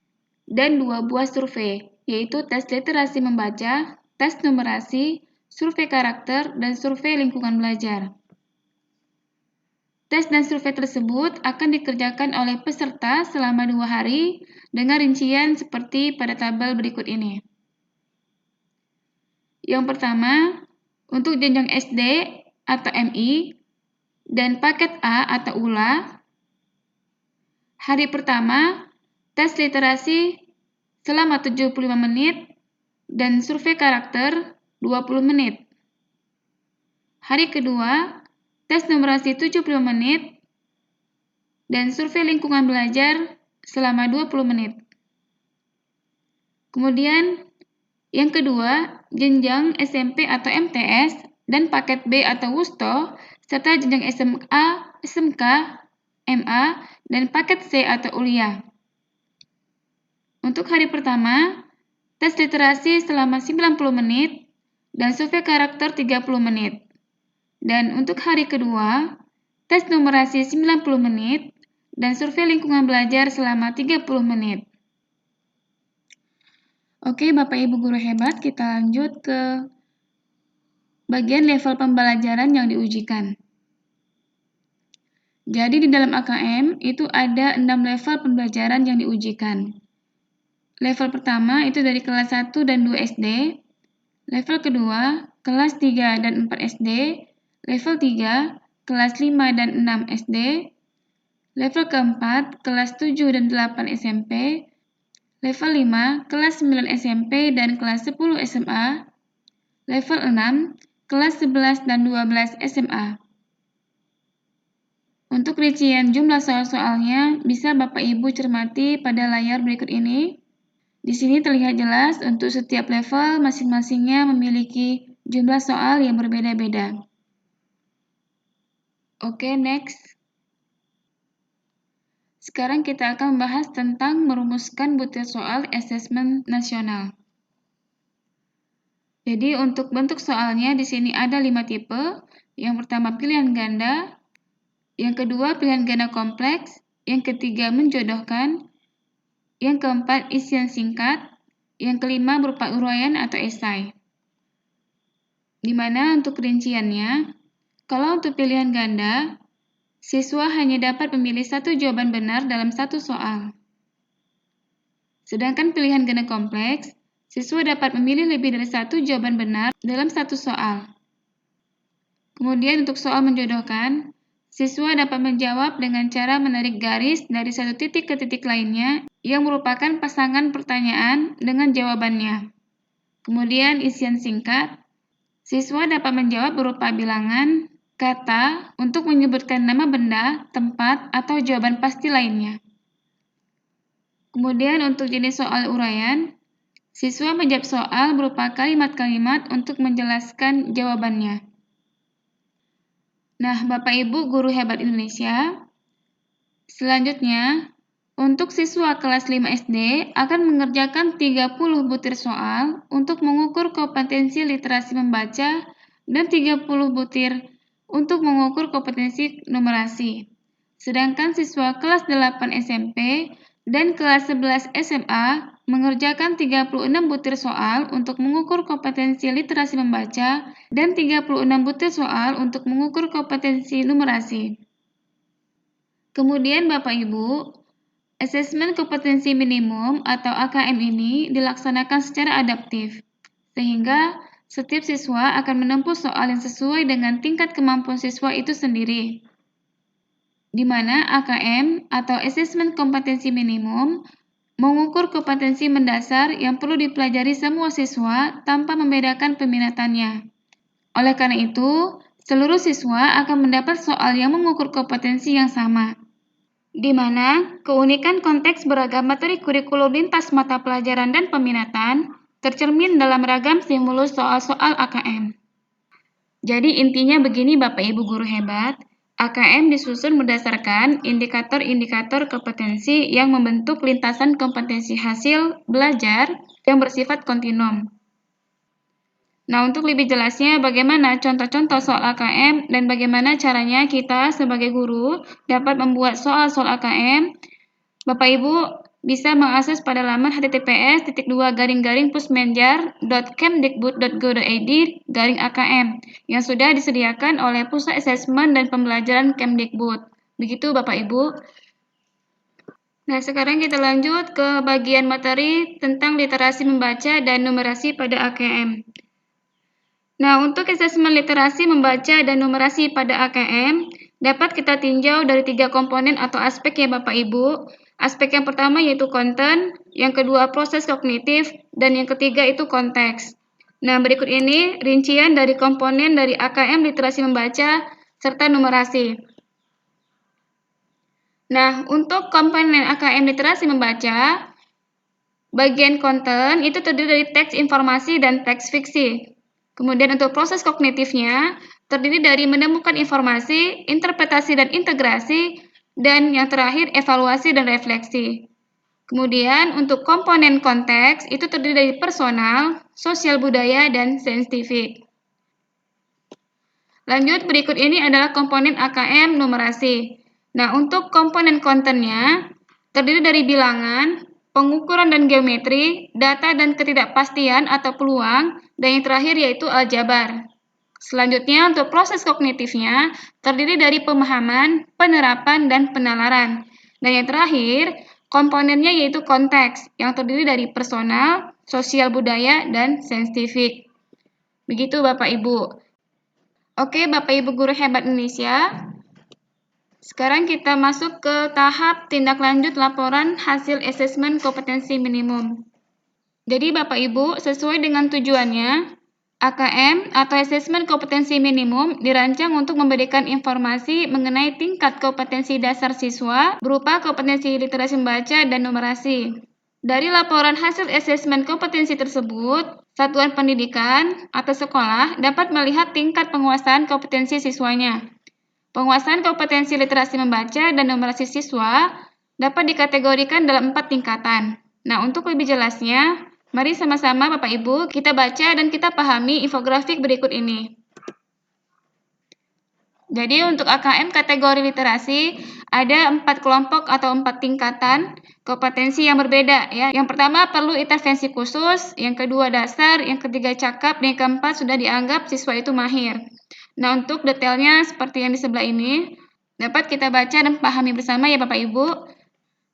dan 2 buah survei, yaitu tes literasi membaca, tes numerasi, survei karakter, dan survei lingkungan belajar. Tes dan survei tersebut akan dikerjakan oleh peserta selama 2 hari dengan rincian seperti pada tabel berikut ini. Yang pertama, untuk jenjang SD atau MI dan paket A atau ULA, hari pertama tes literasi selama 75 menit dan survei karakter 20 menit. Hari kedua, tes numerasi 75 menit dan survei lingkungan belajar selama 20 menit. Kemudian, yang kedua, jenjang SMP atau MTS dan paket B atau WUSTO, serta jenjang SMA, SMK, MA, dan paket C atau ULIA. Untuk hari pertama, tes literasi selama 90 menit dan survei karakter 30 menit. Dan untuk hari kedua, tes numerasi 90 menit dan survei lingkungan belajar selama 30 menit. Oke, Bapak Ibu guru hebat, kita lanjut ke bagian level pembelajaran yang diujikan. Jadi di dalam AKM itu ada 6 level pembelajaran yang diujikan. Level pertama itu dari kelas 1 dan 2 SD. Level kedua, kelas 3 dan 4 SD. Level 3, kelas 5 dan 6 SD. Level keempat, kelas 7 dan 8 SMP. Level 5, kelas 9 SMP dan kelas 10 SMA. Level 6, kelas 11 dan 12 SMA. Untuk rincian jumlah soal-soalnya bisa Bapak Ibu cermati pada layar berikut ini. Di sini terlihat jelas untuk setiap level masing-masingnya memiliki jumlah soal yang berbeda-beda. Oke, next. Sekarang kita akan membahas tentang merumuskan butir soal asesmen nasional. Jadi untuk bentuk soalnya di sini ada 5 tipe. Yang pertama pilihan ganda, yang kedua pilihan ganda kompleks, yang ketiga menjodohkan, yang keempat isian singkat, yang kelima berupa uraian atau esai. Di mana untuk rinciannya, kalau untuk pilihan ganda, siswa hanya dapat memilih satu jawaban benar dalam satu soal. Sedangkan pilihan ganda kompleks, siswa dapat memilih lebih dari satu jawaban benar dalam satu soal. Kemudian untuk soal menjodohkan, siswa dapat menjawab dengan cara menarik garis dari satu titik ke titik lainnya yang merupakan pasangan pertanyaan dengan jawabannya. Kemudian isian singkat, siswa dapat menjawab berupa bilangan, kata untuk menyebutkan nama benda, tempat, atau jawaban pasti lainnya. Kemudian untuk jenis soal uraian, siswa menjawab soal berupa kalimat-kalimat untuk menjelaskan jawabannya. Nah, Bapak Ibu guru hebat Indonesia, selanjutnya untuk siswa kelas 5 SD akan mengerjakan 30 butir soal untuk mengukur kompetensi literasi membaca dan 30 butir untuk mengukur kompetensi numerasi. Sedangkan siswa kelas 8 SMP dan kelas 11 SMA mengerjakan 36 butir soal untuk mengukur kompetensi literasi membaca dan 36 butir soal untuk mengukur kompetensi numerasi. Kemudian Bapak Ibu, asesmen kompetensi minimum atau AKM ini dilaksanakan secara adaptif, sehingga setiap siswa akan menempuh soal yang sesuai dengan tingkat kemampuan siswa itu sendiri, di mana AKM atau asesmen kompetensi minimum mengukur kompetensi mendasar yang perlu dipelajari semua siswa tanpa membedakan peminatannya. Oleh karena itu, seluruh siswa akan mendapat soal yang mengukur kompetensi yang sama, di mana keunikan konteks beragam materi kurikulum lintas mata pelajaran dan peminatan tercermin dalam ragam stimulus soal-soal AKM. Jadi intinya begini Bapak Ibu guru hebat, AKM disusun berdasarkan indikator-indikator kompetensi yang membentuk lintasan kompetensi hasil belajar yang bersifat kontinum. Nah, untuk lebih jelasnya bagaimana contoh-contoh soal AKM dan bagaimana caranya kita sebagai guru dapat membuat soal-soal AKM, Bapak Ibu bisa mengakses pada laman https://pusmenjar.kemdikbud.go.id/AKM yang sudah disediakan oleh Pusat Asesmen dan Pembelajaran Kemdikbud. Begitu Bapak Ibu. Nah, sekarang kita lanjut ke bagian materi tentang literasi membaca dan numerasi pada AKM. Nah, untuk asesmen literasi membaca dan numerasi pada AKM dapat kita tinjau dari 3 komponen atau aspek ya Bapak Ibu. Aspek yang pertama yaitu konten, yang kedua proses kognitif, dan yang ketiga itu konteks. Nah, berikut ini rincian dari komponen dari AKM literasi membaca serta numerasi. Nah, untuk komponen AKM literasi membaca, bagian konten itu terdiri dari teks informasi dan teks fiksi. Kemudian untuk proses kognitifnya terdiri dari menemukan informasi, interpretasi dan integrasi, dan yang terakhir evaluasi dan refleksi. Kemudian untuk komponen konteks itu terdiri dari personal, sosial budaya, dan saintifik. Lanjut, berikut ini adalah komponen AKM numerasi. Nah, untuk komponen kontennya terdiri dari bilangan, pengukuran dan geometri, data dan ketidakpastian atau peluang, dan yang terakhir yaitu aljabar. Selanjutnya untuk proses kognitifnya terdiri dari pemahaman, penerapan, dan penalaran. Dan yang terakhir, komponennya yaitu konteks yang terdiri dari personal, sosial budaya, dan saintifik. Begitu Bapak Ibu. Oke Bapak Ibu guru hebat Indonesia. Sekarang kita masuk ke tahap tindak lanjut laporan hasil asesmen kompetensi minimum. Jadi Bapak Ibu, sesuai dengan tujuannya, AKM atau asesmen kompetensi minimum dirancang untuk memberikan informasi mengenai tingkat kompetensi dasar siswa berupa kompetensi literasi membaca dan numerasi. Dari laporan hasil asesmen kompetensi tersebut, satuan pendidikan atau sekolah dapat melihat tingkat penguasaan kompetensi siswanya. Penguasaan kompetensi literasi membaca dan numerasi siswa dapat dikategorikan dalam 4 tingkatan. Nah, untuk lebih jelasnya, mari sama-sama Bapak Ibu kita baca dan kita pahami infografik berikut ini. Jadi untuk AKM kategori literasi ada 4 kelompok atau 4 tingkatan kompetensi yang berbeda ya. Yang pertama perlu intervensi khusus, yang kedua dasar, yang ketiga cakap, dan yang keempat sudah dianggap siswa itu mahir. Nah, untuk detailnya seperti yang di sebelah ini dapat kita baca dan pahami bersama ya Bapak Ibu.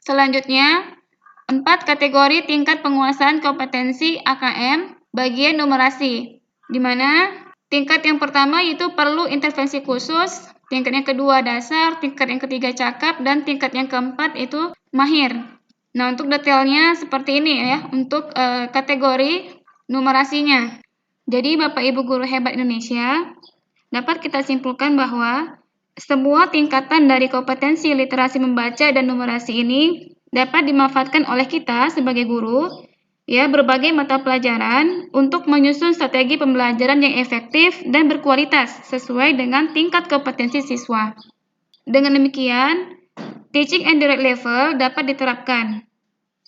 Selanjutnya, 4 kategori tingkat penguasaan kompetensi AKM bagian numerasi, di mana tingkat yang pertama yaitu perlu intervensi khusus, tingkat yang kedua dasar, tingkat yang ketiga cakap, dan tingkat yang keempat itu mahir. Nah, untuk detailnya seperti ini ya, untuk kategori numerasinya. Jadi Bapak Ibu guru hebat Indonesia, dapat kita simpulkan bahwa semua tingkatan dari kompetensi literasi membaca dan numerasi ini dapat dimanfaatkan oleh kita sebagai guru berbagai mata pelajaran untuk menyusun strategi pembelajaran yang efektif dan berkualitas sesuai dengan tingkat kompetensi siswa. Dengan demikian, teaching and direct level dapat diterapkan.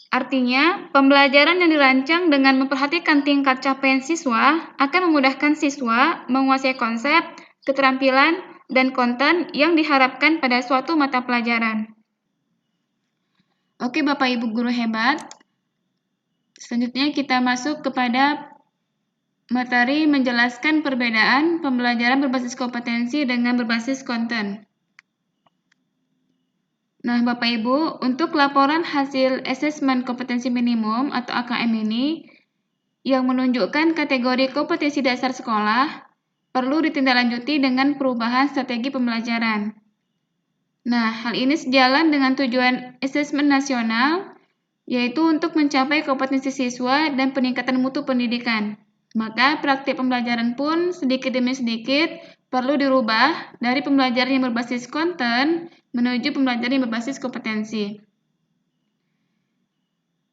Artinya, pembelajaran yang dirancang dengan memperhatikan tingkat capaian siswa akan memudahkan siswa menguasai konsep, keterampilan, dan konten yang diharapkan pada suatu mata pelajaran. Oke, Bapak Ibu guru hebat. Selanjutnya kita masuk kepada materi menjelaskan perbedaan pembelajaran berbasis kompetensi dengan berbasis konten. Nah, Bapak Ibu, untuk laporan hasil asesmen kompetensi minimum atau AKM ini yang menunjukkan kategori kompetensi dasar sekolah perlu ditindaklanjuti dengan perubahan strategi pembelajaran. Nah, hal ini sejalan dengan tujuan asesmen nasional, yaitu untuk mencapai kompetensi siswa dan peningkatan mutu pendidikan. Maka praktik pembelajaran pun sedikit demi sedikit perlu dirubah dari pembelajaran yang berbasis konten menuju pembelajaran yang berbasis kompetensi.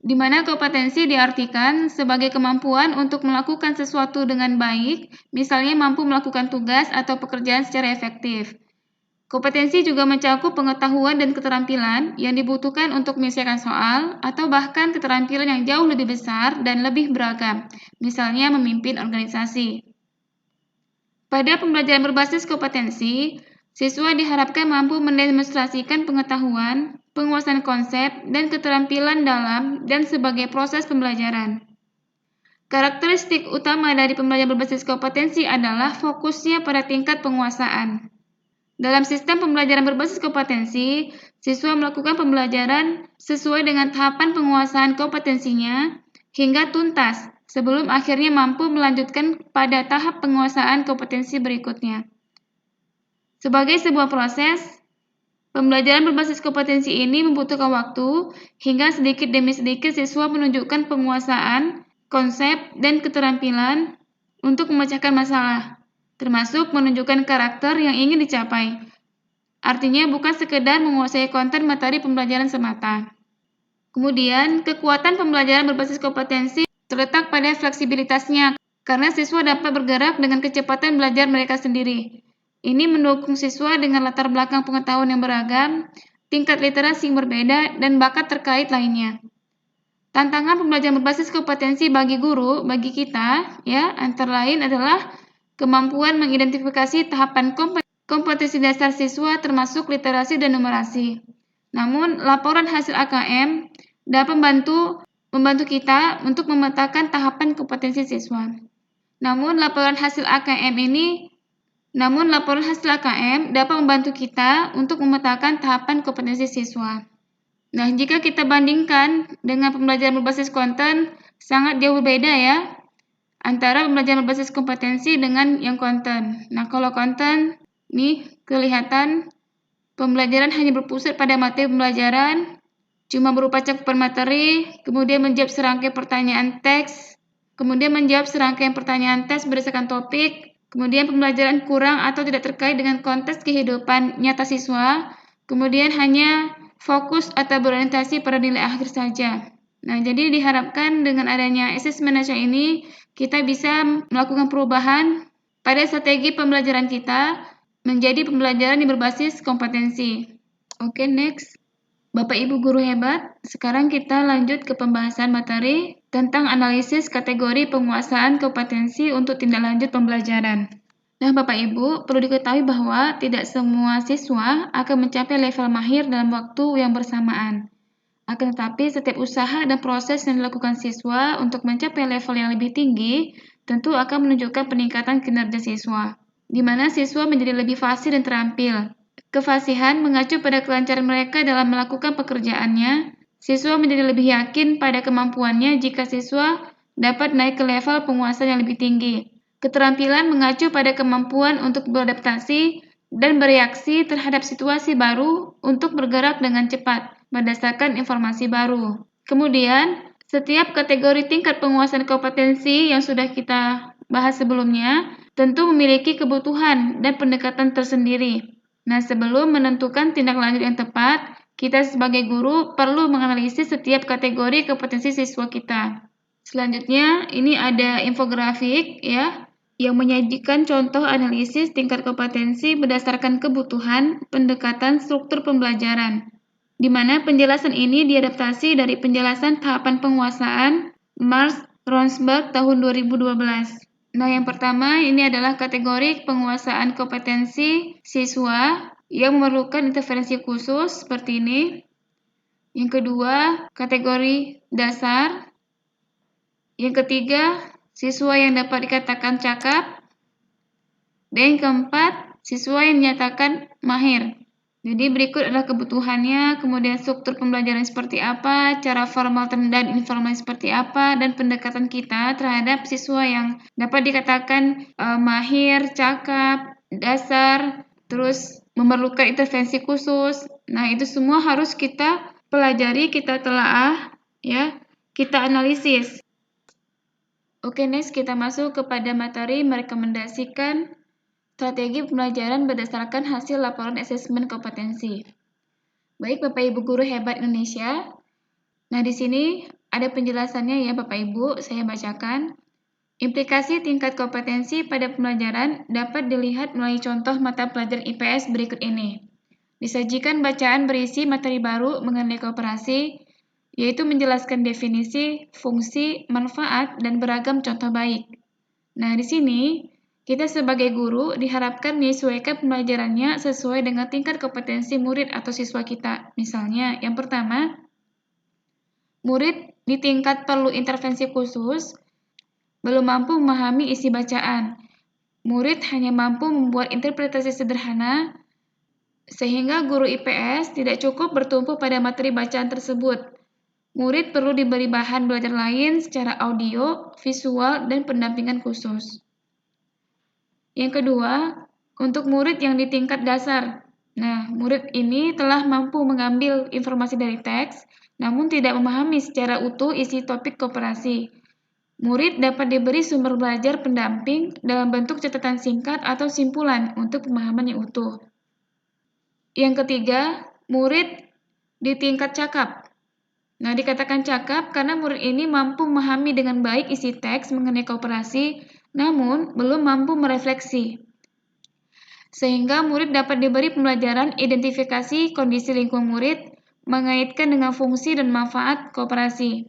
Di mana kompetensi diartikan sebagai kemampuan untuk melakukan sesuatu dengan baik, misalnya mampu melakukan tugas atau pekerjaan secara efektif. Kompetensi juga mencakup pengetahuan dan keterampilan yang dibutuhkan untuk menyelesaikan soal atau bahkan keterampilan yang jauh lebih besar dan lebih beragam, misalnya memimpin organisasi. Pada pembelajaran berbasis kompetensi, siswa diharapkan mampu mendemonstrasikan pengetahuan, penguasaan konsep, dan keterampilan dalam dan sebagai proses pembelajaran. Karakteristik utama dari pembelajaran berbasis kompetensi adalah fokusnya pada tingkat penguasaan. Dalam sistem pembelajaran berbasis kompetensi, siswa melakukan pembelajaran sesuai dengan tahapan penguasaan kompetensinya hingga tuntas sebelum akhirnya mampu melanjutkan pada tahap penguasaan kompetensi berikutnya. Sebagai sebuah proses, pembelajaran berbasis kompetensi ini membutuhkan waktu hingga sedikit demi sedikit siswa menunjukkan penguasaan, konsep, dan keterampilan untuk memecahkan masalah, termasuk menunjukkan karakter yang ingin dicapai. Artinya bukan sekedar menguasai konten materi pembelajaran semata. Kemudian, kekuatan pembelajaran berbasis kompetensi terletak pada fleksibilitasnya, karena siswa dapat bergerak dengan kecepatan belajar mereka sendiri. Ini mendukung siswa dengan latar belakang pengetahuan yang beragam, tingkat literasi yang berbeda, dan bakat terkait lainnya. Tantangan pembelajaran berbasis kompetensi bagi guru, bagi kita, antara lain adalah kemampuan mengidentifikasi tahapan kompetensi dasar siswa termasuk literasi dan numerasi. Namun, laporan hasil AKM dapat membantu kita untuk memetakan tahapan kompetensi siswa. Namun, laporan hasil AKM dapat membantu kita untuk memetakan tahapan kompetensi siswa. Nah, jika kita bandingkan dengan pembelajaran berbasis konten, sangat jauh berbeda antara pembelajaran berbasis kompetensi dengan yang konten. Nah, kalau konten, nih kelihatan pembelajaran hanya berpusat pada materi pembelajaran, cuma berupa cakupan materi, kemudian menjawab serangkaian pertanyaan teks, kemudian menjawab serangkaian pertanyaan tes berdasarkan topik, kemudian pembelajaran kurang atau tidak terkait dengan konteks kehidupan nyata siswa, kemudian hanya fokus atau berorientasi pada nilai akhir saja. Nah, jadi diharapkan dengan adanya asesmen nasional ini, kita bisa melakukan perubahan pada strategi pembelajaran kita menjadi pembelajaran yang berbasis kompetensi. Oke, next. Bapak Ibu guru hebat, sekarang kita lanjut ke pembahasan materi tentang analisis kategori penguasaan kompetensi untuk tindak lanjut pembelajaran. Nah, Bapak Ibu, perlu diketahui bahwa tidak semua siswa akan mencapai level mahir dalam waktu yang bersamaan. Akan tetapi, setiap usaha dan proses yang dilakukan siswa untuk mencapai level yang lebih tinggi tentu akan menunjukkan peningkatan kinerja siswa, di mana siswa menjadi lebih fasih dan terampil. Kefasihan mengacu pada kelancaran mereka dalam melakukan pekerjaannya. Siswa menjadi lebih yakin pada kemampuannya jika siswa dapat naik ke level penguasaan yang lebih tinggi. Keterampilan mengacu pada kemampuan untuk beradaptasi dan bereaksi terhadap situasi baru untuk bergerak dengan cepat berdasarkan informasi baru. Kemudian, setiap kategori tingkat penguasaan kompetensi yang sudah kita bahas sebelumnya tentu memiliki kebutuhan dan pendekatan tersendiri. Nah, sebelum menentukan tindak lanjut yang tepat, kita sebagai guru perlu menganalisis setiap kategori kompetensi siswa kita. Selanjutnya, ini ada infografik ya, yang menyajikan contoh analisis tingkat kompetensi berdasarkan kebutuhan pendekatan struktur pembelajaran, di mana penjelasan ini diadaptasi dari penjelasan tahapan penguasaan Marx Ronsberg tahun 2012. Nah, yang pertama ini adalah kategori penguasaan kompetensi siswa yang memerlukan intervensi khusus seperti ini. Yang kedua, kategori dasar. Yang ketiga, siswa yang dapat dikatakan cakap. Dan yang keempat, siswa yang dinyatakan mahir. Jadi berikut adalah kebutuhannya, kemudian struktur pembelajaran seperti apa, cara formal dan informal seperti apa, dan pendekatan kita terhadap siswa yang dapat dikatakan mahir, cakap, dasar, terus memerlukan intervensi khusus. Nah, itu semua harus kita pelajari, kita telaah, ya, kita analisis. Oke, next kita masuk kepada materi merekomendasikan strategi pembelajaran berdasarkan hasil laporan asesmen kompetensi. Baik Bapak Ibu guru hebat Indonesia. Nah, di sini ada penjelasannya ya Bapak Ibu, saya bacakan. Implikasi tingkat kompetensi pada pembelajaran dapat dilihat melalui contoh mata pelajaran IPS berikut ini. Disajikan bacaan berisi materi baru mengenai kooperasi, yaitu menjelaskan definisi, fungsi, manfaat, dan beragam contoh baik. Nah, di sini kita sebagai guru diharapkan menyesuaikan pembelajarannya sesuai dengan tingkat kompetensi murid atau siswa kita. Misalnya, yang pertama, murid di tingkat perlu intervensi khusus, belum mampu memahami isi bacaan. Murid hanya mampu membuat interpretasi sederhana, sehingga guru IPS tidak cukup bertumpu pada materi bacaan tersebut. Murid perlu diberi bahan belajar lain secara audio, visual, dan pendampingan khusus. Yang kedua, untuk murid yang di tingkat dasar. Nah, murid ini telah mampu mengambil informasi dari teks, namun tidak memahami secara utuh isi topik koperasi. Murid dapat diberi sumber belajar pendamping dalam bentuk catatan singkat atau simpulan untuk pemahaman yang utuh. Yang ketiga, murid di tingkat cakap. Nah, dikatakan cakap karena murid ini mampu memahami dengan baik isi teks mengenai koperasi, namun belum mampu merefleksi. Sehingga murid dapat diberi pembelajaran identifikasi kondisi lingkungan murid, mengaitkan dengan fungsi dan manfaat koperasi.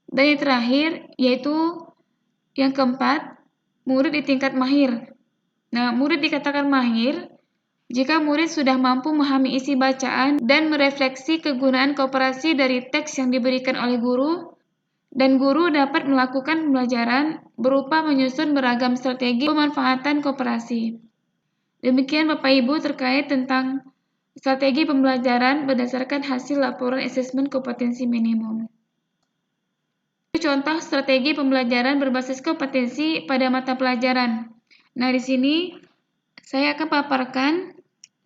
Dan yang terakhir, yaitu yang keempat, murid di tingkat mahir. Nah, murid dikatakan mahir jika murid sudah mampu memahami isi bacaan dan merefleksi kegunaan koperasi dari teks yang diberikan oleh guru, dan guru dapat melakukan pembelajaran berupa menyusun beragam strategi pemanfaatan koperasi. Demikian Bapak Ibu terkait tentang strategi pembelajaran berdasarkan hasil laporan asesmen kompetensi minimum. Contoh strategi pembelajaran berbasis kompetensi pada mata pelajaran. Nah, di sini saya akan paparkan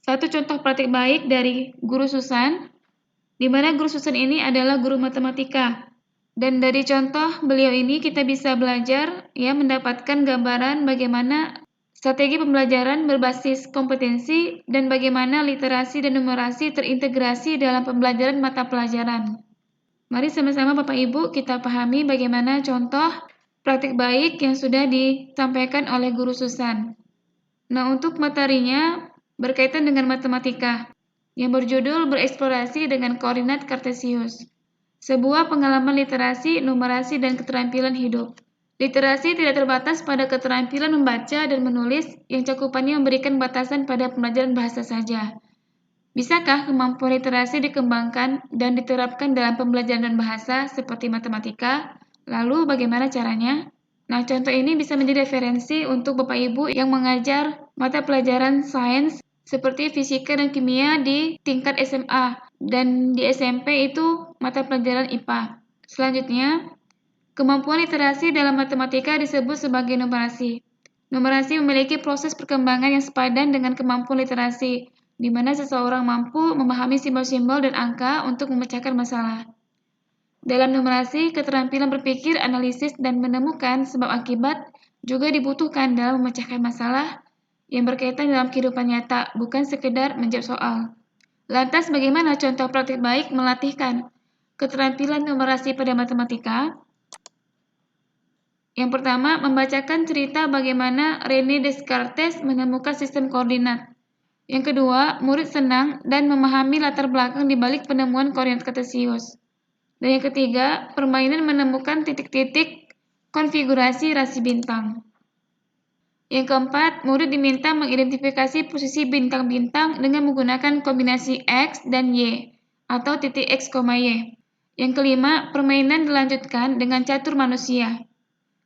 satu contoh praktik baik dari Guru Susan, di mana Guru Susan ini adalah guru matematika. Dan dari contoh beliau ini kita bisa belajar ya mendapatkan gambaran bagaimana strategi pembelajaran berbasis kompetensi dan bagaimana literasi dan numerasi terintegrasi dalam pembelajaran mata pelajaran. Mari sama-sama Bapak Ibu kita pahami bagaimana contoh praktik baik yang sudah disampaikan oleh Guru Susan. Nah, untuk materinya berkaitan dengan matematika yang berjudul bereksplorasi dengan koordinat kartesius. Sebuah pengalaman literasi, numerasi, dan keterampilan hidup. Literasi tidak terbatas pada keterampilan membaca dan menulis yang cakupannya memberikan batasan pada pembelajaran bahasa saja. Bisakah kemampuan literasi dikembangkan dan diterapkan dalam pembelajaran dan bahasa seperti matematika? Lalu bagaimana caranya? Nah, contoh ini bisa menjadi referensi untuk Bapak Ibu yang mengajar mata pelajaran sains seperti fisika dan kimia di tingkat SMA dan di SMP itu mata pelajaran IPA. Selanjutnya, kemampuan literasi dalam matematika disebut sebagai numerasi. Numerasi memiliki proses perkembangan yang sepadan dengan kemampuan literasi, di mana seseorang mampu memahami simbol-simbol dan angka untuk memecahkan masalah. Dalam numerasi, keterampilan berpikir, analisis, dan menemukan sebab akibat juga dibutuhkan dalam memecahkan masalah yang berkaitan dalam kehidupan nyata, bukan sekedar menjawab soal. Lantas bagaimana contoh praktik baik melatihkan keterampilan numerasi pada matematika? Yang pertama, membacakan cerita bagaimana René Descartes menemukan sistem koordinat. Yang kedua, murid senang dan memahami latar belakang di balik penemuan koordinat kartesius. Dan yang ketiga, permainan menemukan titik-titik konfigurasi rasi bintang. Yang keempat, murid diminta mengidentifikasi posisi bintang-bintang dengan menggunakan kombinasi X dan Y atau titik X, Y. Yang kelima, permainan dilanjutkan dengan catur manusia.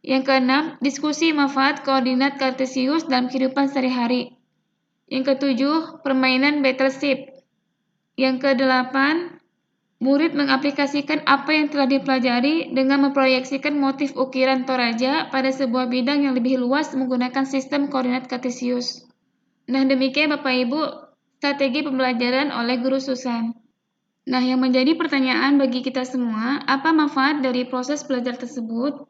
Yang keenam, diskusi manfaat koordinat kartesius dalam kehidupan sehari-hari. Yang ketujuh, permainan battleship. Yang kedelapan, murid mengaplikasikan apa yang telah dipelajari dengan memproyeksikan motif ukiran Toraja pada sebuah bidang yang lebih luas menggunakan sistem koordinat kartesius. Nah, demikian Bapak Ibu, strategi pembelajaran oleh Guru Susan. Nah, yang menjadi pertanyaan bagi kita semua, apa manfaat dari proses belajar tersebut?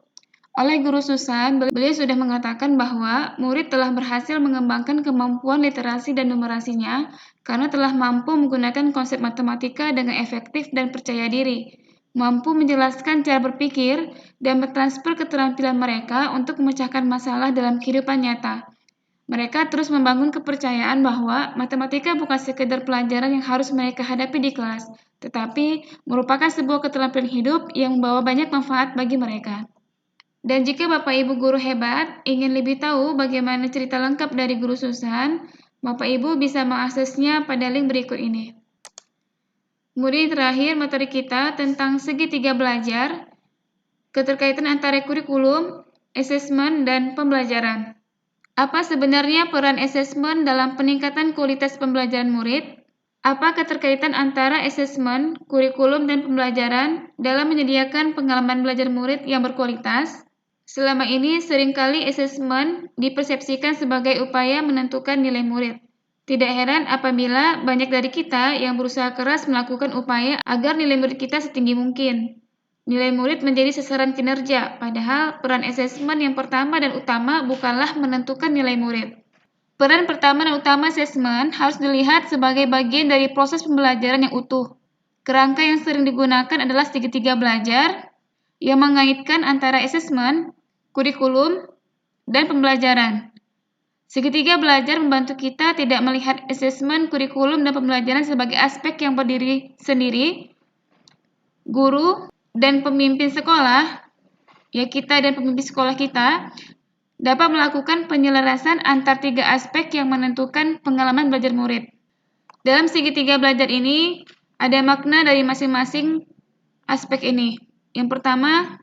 Oleh Guru Susan, beliau sudah mengatakan bahwa murid telah berhasil mengembangkan kemampuan literasi dan numerasinya karena telah mampu menggunakan konsep matematika dengan efektif dan percaya diri, mampu menjelaskan cara berpikir, dan mentransfer keterampilan mereka untuk memecahkan masalah dalam kehidupan nyata. Mereka terus membangun kepercayaan bahwa matematika bukan sekedar pelajaran yang harus mereka hadapi di kelas, tetapi merupakan sebuah keterampilan hidup yang membawa banyak manfaat bagi mereka. Dan jika Bapak Ibu guru hebat ingin lebih tahu bagaimana cerita lengkap dari Guru Susan, Bapak Ibu bisa mengaksesnya pada link berikut ini. Kemudian terakhir materi kita tentang segitiga belajar, keterkaitan antara kurikulum, asesmen, dan pembelajaran. Apa sebenarnya peran asesmen dalam peningkatan kualitas pembelajaran murid? Apa keterkaitan antara asesmen, kurikulum, dan pembelajaran dalam menyediakan pengalaman belajar murid yang berkualitas? Selama ini seringkali asesmen dipersepsikan sebagai upaya menentukan nilai murid. Tidak heran apabila banyak dari kita yang berusaha keras melakukan upaya agar nilai murid kita setinggi mungkin. Nilai murid menjadi sasaran kinerja, padahal peran asesmen yang pertama dan utama bukanlah menentukan nilai murid. Peran pertama dan utama asesmen harus dilihat sebagai bagian dari proses pembelajaran yang utuh. Kerangka yang sering digunakan adalah segitiga belajar, yang mengaitkan antara asesmen, kurikulum, dan pembelajaran. Segitiga belajar membantu kita tidak melihat asesmen, kurikulum, dan pembelajaran sebagai aspek yang berdiri sendiri. Guru dan pemimpin sekolah, ya kita dan pemimpin sekolah kita, dapat melakukan penyelarasan antar tiga aspek yang menentukan pengalaman belajar murid. Dalam segitiga belajar ini, ada makna dari masing-masing aspek ini. Yang pertama,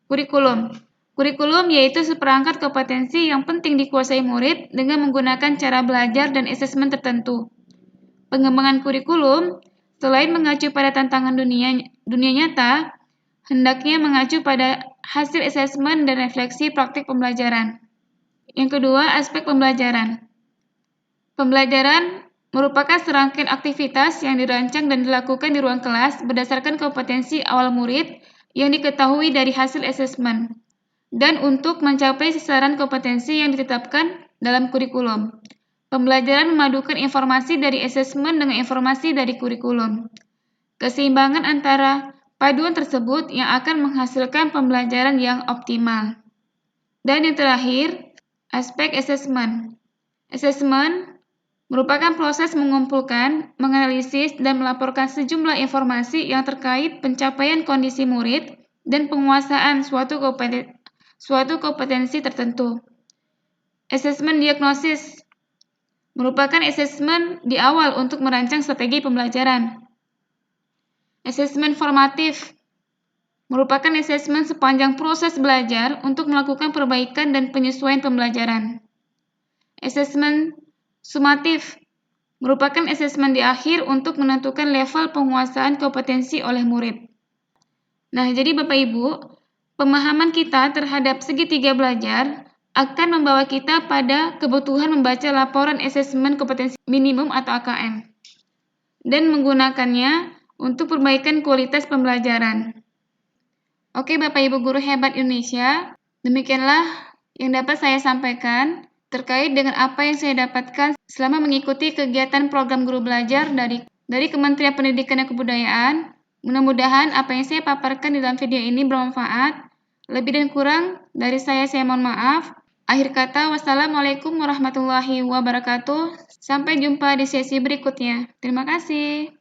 kurikulum. Kurikulum yaitu seperangkat kompetensi yang penting dikuasai murid dengan menggunakan cara belajar dan asesmen tertentu. Pengembangan kurikulum, selain mengacu pada tantangan dunia nyata, hendaknya mengacu pada hasil asesmen dan refleksi praktik pembelajaran. Yang kedua, aspek pembelajaran. Pembelajaran merupakan serangkaian aktivitas yang dirancang dan dilakukan di ruang kelas berdasarkan kompetensi awal murid yang diketahui dari hasil asesmen, dan untuk mencapai sasaran kompetensi yang ditetapkan dalam kurikulum. Pembelajaran memadukan informasi dari asesmen dengan informasi dari kurikulum. Keseimbangan antara paduan tersebut yang akan menghasilkan pembelajaran yang optimal. Dan yang terakhir, aspek asesmen. Asesmen merupakan proses mengumpulkan, menganalisis, dan melaporkan sejumlah informasi yang terkait pencapaian kondisi murid dan penguasaan suatu kompetensi tertentu. Asesmen diagnosis merupakan asesmen di awal untuk merancang strategi pembelajaran. Asesmen formatif merupakan asesmen sepanjang proses belajar untuk melakukan perbaikan dan penyesuaian pembelajaran. Asesmen sumatif merupakan asesmen di akhir untuk menentukan level penguasaan kompetensi oleh murid. Nah, jadi Bapak Ibu, pemahaman kita terhadap segitiga belajar akan membawa kita pada kebutuhan membaca laporan asesmen kompetensi minimum atau AKM dan menggunakannya untuk perbaikan kualitas pembelajaran. Oke Bapak Ibu guru hebat Indonesia, demikianlah yang dapat saya sampaikan terkait dengan apa yang saya dapatkan selama mengikuti kegiatan program guru belajar dari Kementerian Pendidikan dan Kebudayaan. Mudah-mudahan apa yang saya paparkan di dalam video ini bermanfaat. Lebih dan kurang dari saya mohon maaf. Akhir kata, wassalamualaikum warahmatullahi wabarakatuh. Sampai jumpa di sesi berikutnya. Terima kasih.